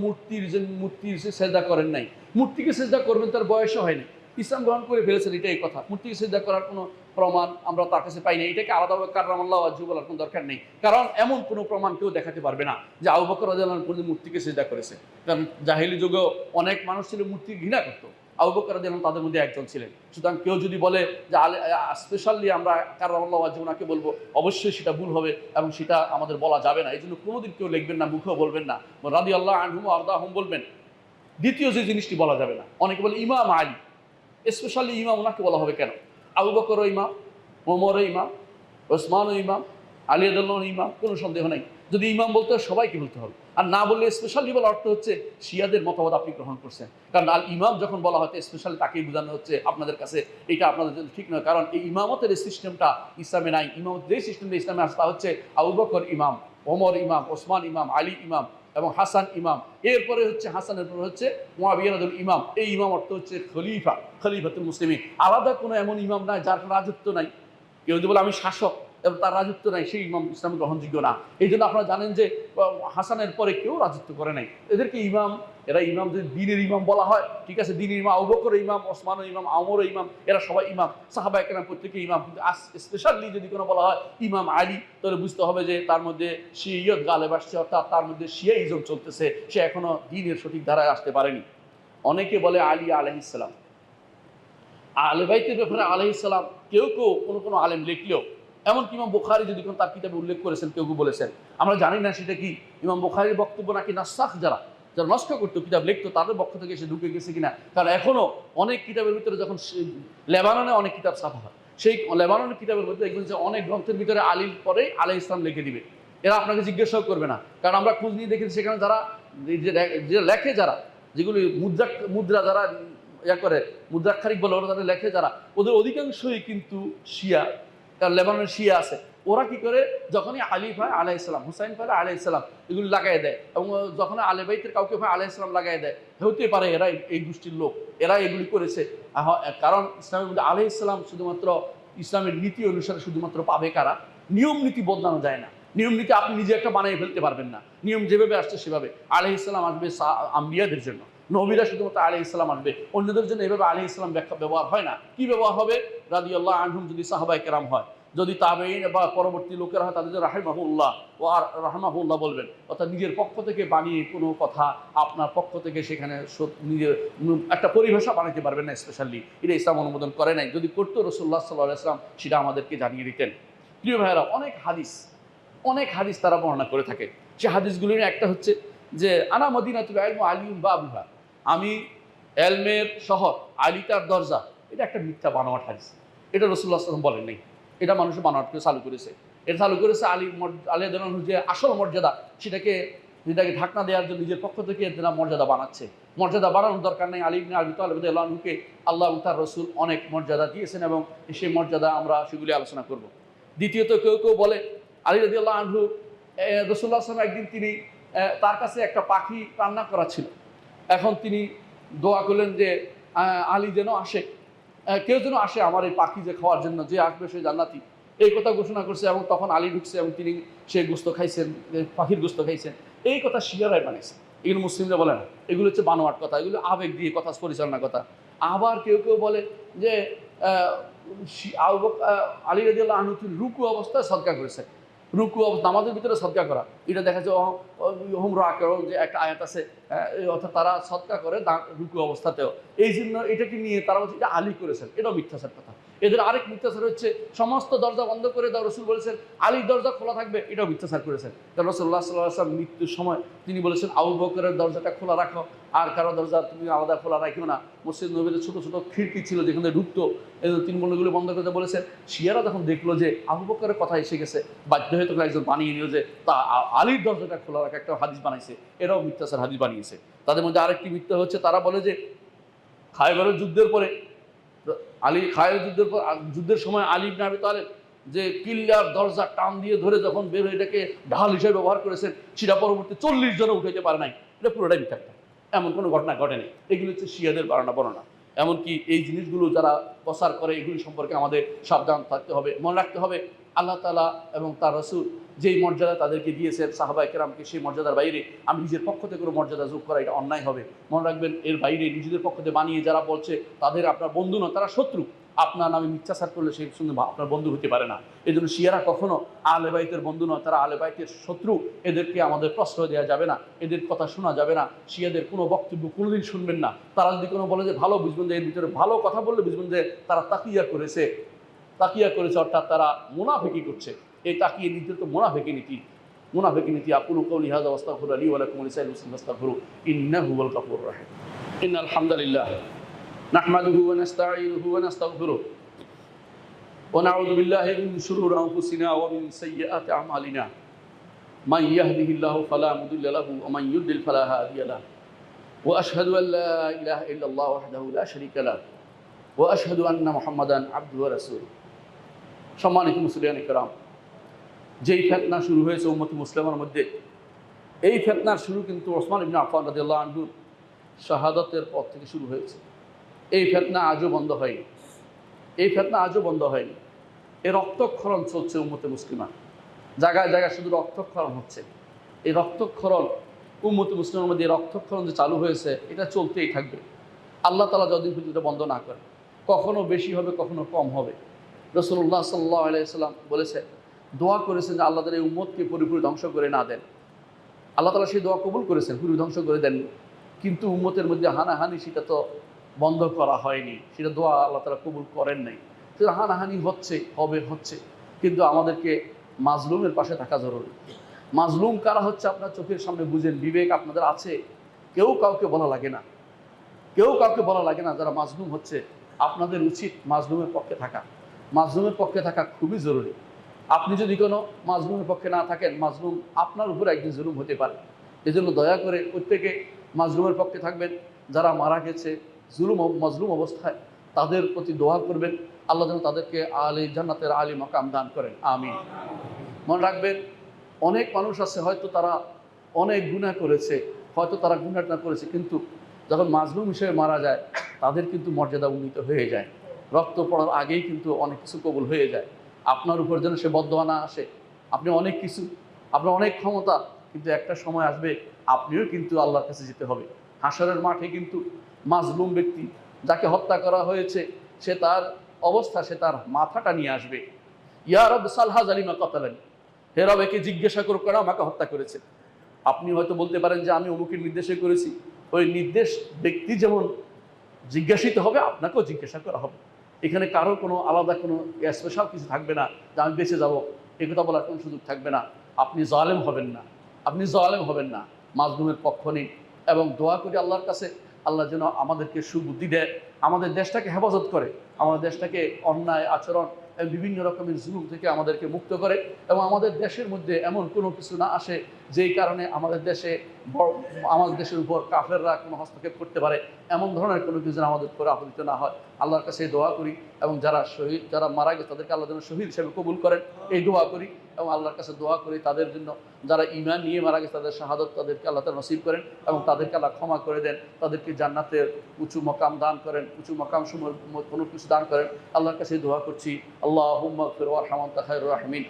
মূর্তির সেজদা করেন নাই। মূর্তিকে সেজদা করবেন তার বয়সও হয়নি, ইসলাম গ্রহণ করে ফেলেছেন, এটা এই কথা। মূর্তিকে সিজদা করার কোনো প্রমাণ আমরা তার কাছে পাই না। এটাকে আলাদাভাবে কাররামাল্লাহু ওয়াজহু বলার কোনো দরকার নেই। কারণ এমন কোনো প্রমাণ কেউ দেখাতে পারবে না যে আবু বকর রাদিয়াল্লাহু আনহু মূর্তিকে সিজদা করেছে। কারণ জাহেলি যুগেও অনেক মানুষ ছিল মূর্তি ঘৃণা করত, আবু বকর রাদিয়াল্লাহু আনহু তাদের মধ্যে একজন ছিলেন। সুতরাং কেউ যদি বলে যে স্পেশালি আমরা কাররামাল্লাহু ওয়াজহু ওনাকে বলবো, অবশ্যই সেটা ভুল হবে এবং সেটা আমাদের বলা যাবে না। এই জন্য কোনোদিন কেউ লিখবেন না, মুখেও বলবেন না, রাদিয়াল্লাহু আনহুম ওয়া আরদাহুম বলবেন। দ্বিতীয় যে জিনিসটি বলা যাবে না, অনেকে বলে ইমাম আলী, স্পেশালি ইমাম ওনাকে বলা হবে কেন? আবু বকরও ইমাম, ওমরও ইমাম, ওসমানও ইমাম, আলী রাদিয়াল্লাহু আনহু ইমাম, কোনো সন্দেহ নাই। যদি ইমাম বলতে হয় সবাইকে বলতে হবে, আর না বললে স্পেশালি বলার অর্থ হচ্ছে শিয়াদের মতামত আপনি গ্রহণ করছেন। কারণ আল ইমাম যখন বলা হয় স্পেশালি তাকেই বোঝানো হচ্ছে আপনাদের কাছে এটা আপনাদের জন্য ঠিক নয়। কারণ এই ইমামতের সিস্টেমটা ইসলামে নাই। ইমামত যে সিস্টেমটা ইসলামে আসে তা হচ্ছে আবু বকর ইমাম, ওমর ইমাম, ওসমান ইমাম, আলী ইমাম এবং হাসান ইমাম। এরপরে হচ্ছে হাসানের পরে হচ্ছে মুআবিয়া রাদিয়াল্লাহু ইমাম। এই ইমাম অর্থ হচ্ছে খলিফা, খলিফাতুল মুসলিমিন। আলাদা কোনো এমন ইমাম নাই যার রাজত্ব নাই। কেউ যদি বলে আমি শাসক এবং তার রাজত্ব নাই, সেই ইমাম ইসলামে গ্রহণযোগ্য না। এই জন্য আপনারা জানেন যে হাসানের পরে কেউ রাজত্ব করে নাই। এদেরকে ইমাম, এরা ইমাম যদি দিনের ইমাম বলা হয়, ঠিক আছে, দিনের ইমাম আবু বকর ইমাম, ওসমানও ইমাম, ওমরও ইমাম, এরা সবাই ইমাম, সাহাবায়ে কেরাম প্রত্যেকেই ইমাম। কিন্তু স্পেশালি যদি কোনো বলা হয় ইমাম আলী, তাহলে বুঝতে হবে যে তার মধ্যে শিয়ত গালেব আসছে, অর্থাৎ তার মধ্যে শিয়াইজম চলতেছে, সে এখনো দিনের সঠিক ধারায় আসতে পারেনি। অনেকে বলে আলী আলাইহিস সালাম, আহলে বাইতের ব্যাপারে আলাইহিস সালাম কেউ কেউ কোনো আলেম লিখলেও, এমনকি ইমাম বুখারী যদি কোনো তার কিতাবে উল্লেখ করেছেন, কেউ বলেছেন, আমরা জানি না সেটা কি ইমাম বুখারীর বক্তব্য নাকি নাসাখ যারা নষ্ট করতো, কিতাব লিখতো, তাদের পক্ষ থেকে সে ঢুকে গেছে কিনা। কারণ এখনো অনেক কিতাবের ভিতরে, যখন লেবাননে অনেক কিতাব ছাপা হয়, সেই লেবাননের কিতাবের মধ্যে দেখবেন যে অনেক গ্রন্থের ভিতরে আলীর পরে আলাইহিস সালাম লিখে দিবে। এরা আপনাকে জিজ্ঞাসাও করবে না, কারণ আমরা খোঁজ নিয়ে দেখেছি সেখানে যারা যে লেখে, যারা যেগুলি মুদ্রা যারা করে মুদ্রাক্ষরিক বলে, ওরা তাদের লেখে যারা, ওদের অধিকাংশই কিন্তু শিয়া। কারণ লেবাননের শিয়া আছে, ওরা কি করে যখনই আলী ভাই আলাইহিস সালাম, হুসাইন ভাই আলাইহিস সালাম এগুলি লাগাই দেয়, এবং যখন আলে বাইতের কাউকে ভাই আলাইহিস সালাম লাগাই দেয়, হতে পারে এরা এই গোষ্ঠীর লোক, এরা এগুলি করেছে। কারণ ইসলামের মধ্যে আলাইহিস সালাম শুধুমাত্র ইসলামের নীতি অনুসারে শুধুমাত্র পাবে কারা, নিয়ম নীতি বদলানো যায় না। নিয়ম নীতি আপনি নিজে একটা বানিয়ে ফেলতে পারবেন না। নিয়ম যেভাবে আসছে সেভাবে। আলাইহিস সালাম আসবে আম্বিয়াদের জন্য, নবীরা শুধুমাত্র আলাইহিস সালাম আসবে, অন্যদের জন্য এভাবে আলাইহিস সালাম ব্যাখ্যা ব্যবহার হয় না। কি ব্যবহার হবে? রাদিয়াল্লাহু আনহুম যদি সাহাবায়ে কেরাম হয়, যদি তাবেঈন বা পরবর্তী লোকেরা হয়, তাদের রাহিমাহুল্লাহ ও আর রাহমাহুল্লাহ বলবেন। অর্থাৎ নিজের পক্ষ থেকে বানিয়ে কোনো কথা আপনার পক্ষ থেকে সেখানে নিজের একটা পরিভাষা বানাতে পারবেন না। স্পেশালি এটা ইসলাম অনুমোদন করে নাই। যদি করতো রাসূলুল্লাহ সাল্লাল্লাহু আলাইহি ওয়াসাল্লাম সেটা আমাদেরকে জানিয়ে দিতেন। প্রিয় ভাইয়েরা, অনেক হাদিস তারা বর্ণনা করে থাকে। সে হাদিসগুলির একটা হচ্ছে যে আনা মদিনাতুল ইলম আলিউম বাবুহা, আমি এলমের শহর, আলী তার দরজা। এটা একটা মিথ্যা বানোয়াট হাদিস। এটা রাসূলুল্লাহ সাল্লাল্লাহু আলাইহি ওয়াসাল্লাম বলেন নাই, এটা মানুষ বানোয়াট করে চালু করেছে। এটা চালু করেছে আলী রাদিয়াল্লাহু আনহু, যে আসল মর্যাদা সেটাকে ঢাকনা দেওয়ার জন্য নিজের পক্ষ থেকে এরা মর্যাদা বানাচ্ছে। মর্যাদা বাড়ানোর দরকার নেই। আলী ইবনে আবি তালিব রাদিয়াল্লাহু আনহুকে আল্লাহ এবং তার রাসূল অনেক মর্যাদা দিয়েছেন, এবং সেই মর্যাদা আমরা সেগুলি আলোচনা করব। দ্বিতীয়ত, কেউ বলে আলী রাদিয়াল্লাহু আনহু, রাসূলুল্লাহ সাল্লাল্লাহু আলাইহি ওয়াসাল্লাম একদিন তিনি তার কাছে একটা পাখি রান্না করা ছিল। এখন তিনি দোয়া করলেন যে আলী যেন আসে, কেউ যেন আসে আমার এই পাখি যে খাওয়ার জন্য, যে আসবে সে জান্নাতি, এই কথা ঘোষণা করছে। এবং তখন আলী ঢুকছে এবং তিনি সেই গোস্ত খাইছেন, পাখির গোস্ত খাইছেন। এই কথা শিয়ারাই বানিয়েছে, এগুলো মুসলিমরা বলে না। এগুলো হচ্ছে বানোয়াট কথা, এগুলো আবেগ দিয়ে কথা পরিচালনার কথা। আবার কেউ বলে যে আলী রাদিয়াল্লাহু আনহু তিনি রুকু অবস্থায় সদকা করেছে। রুকু নামাজের ভিতরে সদকা করা, এটা দেখা যায় হোম রাকের যে একটা আয়াত আছে, অর্থাৎ তারা সদকা করে রুকু অবস্থাতেও। এই জন্য এটাকে নিয়ে তারা বলছে এটা আলী করেছেন, এটাও মিথ্যাচার কথা। এদের আরেক মিথ্যাচার হচ্ছে সমস্ত দরজা বন্ধ করে দাও, রাসূল বলেছেন আলীর দরজা খোলা থাকবে, এটাও মিথ্যাচার করেছেন। কারণ রাসূলুল্লাহ সাল্লাল্লাহু আলাইহি ওয়াসাল্লাম মৃত্যুর সময় তিনি বলেছেন আবু বকরের দরজাটা খোলা রাখো, আর কারো দরজা তুমি আলাদা খোলা রাখিও না। মসজিদ নববীতে ছোটো ছোটো খিড়কি ছিল যেখানে ঢুকতো, তিনি বলগুলো বন্ধ করতে বলেছেন। শিয়ারা যখন দেখলো যে আবু বকরের কথা এসে গেছে, বাধ্য হয়ে তখন একজন বানিয়ে নিল যে তা আলীর দরজাটা খোলা রাখা, একটা হাদিস বানাইছে, এরাও মিথ্যাচার হাদিস বানিয়েছে। তাদের মধ্যে আরেকটি মিথ্যা হচ্ছে, তারা বলে যে খায়বরের যুদ্ধের পরে যুদ্ধের সময় আলী ইবনে আবি তালিব যে কিল্লার দরজা টান দিয়ে ধরে যখন বের হয়ে এটাকে ঢাল হিসেবে ব্যবহার করেছেন, সেটা পরবর্তী 40 জন উঠাইতে পারে নাই। এটা পুরোটাই মিথ্যা, এমন কোনো ঘটনা ঘটেনি। এগুলো হচ্ছে শিয়াদের বর্ণনা। এমনকি এই জিনিসগুলো যারা প্রচার করে, এগুলি সম্পর্কে আমাদের সাবধান থাকতে হবে। মনে রাখতে হবে আল্লাহ তাআলা এবং তার রাসূল যেই মর্যাদা তাদেরকে দিয়েছেন সাহাবায়ে কেরামকে, সেই মর্যাদার বাইরে আমি নিজের পক্ষ থেকে কোনো মর্যাদা যোগ করা, এটা অন্যায় হবে। মনে রাখবেন, এর বাইরে নিজেদের পক্ষ থেকে বানিয়ে যারা বলছে তাদের আপনার বন্ধু নয়, তারা শত্রু। আপনার নামে মিথ্যাচার করলে সেই সঙ্গে আপনার বন্ধু হতে পারে না। এই জন্য শিয়ারা কখনো আহলে বাইতের বন্ধু নয়, তারা আহলে বাইতের শত্রু। এদেরকে আমাদের প্রশ্রয় দেওয়া যাবে না, এদের কথা শোনা যাবে না। শিয়াদের কোনো বক্তব্য কোনোদিন শুনবেন না। তারা যদি কোনো বলে যে ভালো, বুঝবেন যে এর ভিতরে ভালো কথা বললে বুঝবেন যে তারা তাকিয়া করেছে, অর্থাৎ তারা মুনাফিকি করছে। এই তাকিয়ে নীতি তো মুনাফিকি নীতি। আকুলু কওলি হাযা ওয়াস্তাগফিরু লি ওয়া লাকুম ওয়া লিসাইরিল মুসলিমিন ফাস্তাগফিরু ইন্নাহু হুয়াল গফুরুর রাহিম। ইন্নাল হামদালিল্লাহ নাহমাদুহু ওয়া নাস্তাঈনুহু ওয়া নাস্তাগফিরুহু ونعوذ بالله من شرور أنفسنا ومن سيئات أعمالنا من يهده الله فلا مضل له ومن يضلل فلا هادي له وأشهد أن لا إله إلا الله وحده لا شريك له وأشهد أن محمدا عبده ورسوله সম্মানিত মুসলিয়ান کرام, যেই ফিতনা শুরু হয়েছে উম্মত মুসলিমের মধ্যে, এই ফিতনার শুরু কিন্তু ওসমান ইবনে আফফান রাদিয়াল্লাহু আনহু শাহাদাতের পর থেকে শুরু হয়েছে। এই ফিতনা আজও বন্ধ হয়নি, এই ফিতনা আজও বন্ধ হয়নি। এই রক্তক্ষরণ চলছে উম্মতে মুসলিমা, জায়গায় জায়গায় শুধু রক্তক্ষরণ হচ্ছে। এই রক্তক্ষরণ উম্মতে মুসলিমের মধ্যে রক্তক্ষরণ যে চালু হয়েছে, এটা চলতেই থাকবে আল্লাহ তাআলা যতদিন পর্যন্ত বন্ধ না করে। কখনো বেশি হবে, কখনো কম হবে। রাসূলুল্লাহ সাল্লাল্লাহু আলাইহি ওয়াসাল্লাম বলেছে, দোয়া করেছেন যে আল্লাহ তাআলা এই উম্মতকে পুরোপুরি ধ্বংস করে না দেন। আল্লাহ তাআলা সেই দোয়া কবুল করেছেন, পুরো ধ্বংস করে দেননি। কিন্তু উম্মতের মধ্যে হানাহানি সেটা তো বন্ধ করা হয়নি, সেটা দোয়া আল্লাহ তাআলা কবুল করেন নাই। সেটা হানাহানি হচ্ছে, হচ্ছে, কিন্তু আমাদেরকে মাজলুমের পাশে থাকা জরুরি। মাজলুম কারা হচ্ছে আপনার চোখের সামনে বুঝেন, বিবেক আপনাদের আছে, কেউ কাউকে বলা লাগে না, কেউ কাউকে বলা লাগে না। যারা মাজলুম হচ্ছে, আপনাদের উচিত মাজলুমের পক্ষে থাকা। মাজলুমের পক্ষে থাকা খুবই জরুরি। আপনি যদি কোনো মাজলুমের পক্ষে না থাকেন, মাজলুম আপনার উপর একদিন জুলুম হতে পারে। এই জন্য দয়া করে প্রত্যেকে মাজলুমের পক্ষে থাকবেন। যারা মারা গেছে মাজলুম অবস্থায়, তাদের প্রতি দোয়া করবেন, আল্লাহ যেন তাদেরকে জান্নাতের আলী মাকাম দান করেন, আমিন। মনে রাখবেন, অনেক মানুষ আছে হয়তো তারা অনেক গুনাহ করেছে, হয়তো তারা গুনাহটা করেছে, কিন্তু যখন মাজলুম হিসেবে মারা যায়, তাদের কিন্তু মর্যাদা উন্নীত হয়ে যায়। রক্ত পড়ার আগেই কিন্তু অনেক কিছু কবুল হয়ে যায়। আপনার উপর যেন সে বদদোয়া না আসে। আপনি অনেক কিছু, আপনার অনেক ক্ষমতা, কিন্তু একটা সময় আসবে আপনিও কিন্তু আল্লাহর কাছে যেতে হবে। হাসরের মাঠে কিন্তু মাজলুম ব্যক্তি, যাকে হত্যা করা হয়েছে, সে তার অবস্থা, সে তার মাথাটা নিয়ে আসবে। ইয়া রব সালহা জালিমা কাতালানি, হে রব একে জিজ্ঞাসা করো কেন আমাকে হত্যা করেছে। আপনি হয়তো বলতে পারেন যে আমি অমুকের নির্দেশে করেছি। ওই নির্দেশ ব্যক্তি যেমন জিজ্ঞাসিত হবে, আপনাকেও জিজ্ঞাসা করা হবে। এখানে কারো কোনো আলাদা কোনো স্পেশাল কিছু থাকবে না যে আমি বেঁচে যাবো, এ কথা বলার কোনো সুযোগ থাকবে না। আপনি জালেম হবেন না, আপনি জালেম হবেন না, মাজলুমের পক্ষ নিন এবং দোয়া করি আল্লাহর কাছে, আল্লাহ যেন আমাদেরকে সুবুদ্ধি দেয়, আমাদের দেশটাকে হেফাজত করে, আমাদের দেশটাকে অন্যায় আচরণ এবং বিভিন্ন রকমের জুলুম থেকে আমাদেরকে মুক্ত করে, এবং আমাদের দেশের মধ্যে এমন কোনো কিছু না আসে যেই কারণে আমাদের দেশের উপর কাফেররা কোনো হস্তক্ষেপ করতে পারে। এমন ধরনের কোনো কিছু আমাদের উপর আপতিত না হয়। আল্লাহর কাছে দোয়া করি, এবং যারা মারা গেছে তাদেরকে আল্লাহ যেন শহীদ হিসেবে কবুল করেন, এই দোয়া করি। এবং আল্লাহর কাছে দোয়া করি তাদের জন্য, যারা ঈমান নিয়ে মারা গেছে, তাদের শাহাদত তাদেরকে আল্লাহ তাআলা নসিব করেন, এবং তাদেরকে আল্লাহ ক্ষমা করে দেন, তাদেরকে জান্নাতের উঁচু মাকাম দান করেন, উঁচু মাকাম সমূহ কোনো কিছু দান করেন। আল্লাহর কাছে দোয়া করছি। আল্লাহুম্মা গফির ওয়ারহাম আনতা খায়রুর রাহিমিন।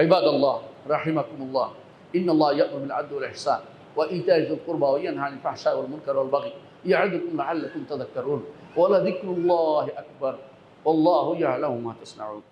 ইবাদাল্লাহ রাহিমাকুমুল্লাহ, ইন্নাল্লাহা ইয়া'মুরু বিল আদলি ওয়াল ইহসান ওয়া ইতা'i যিল কুরবা ওয়া ইয়ানহা আনিল ফাহশা'i ওয়াল মুনকারি ওয়াল বাগই ইয়া'iদুকুম লা'আল্লাকুম তাযাক্কারুন ওয়া লাযিকরুল্লাহি আকবার ওয়াল্লাহু ইয়া'লামু মা তাসনা'উন।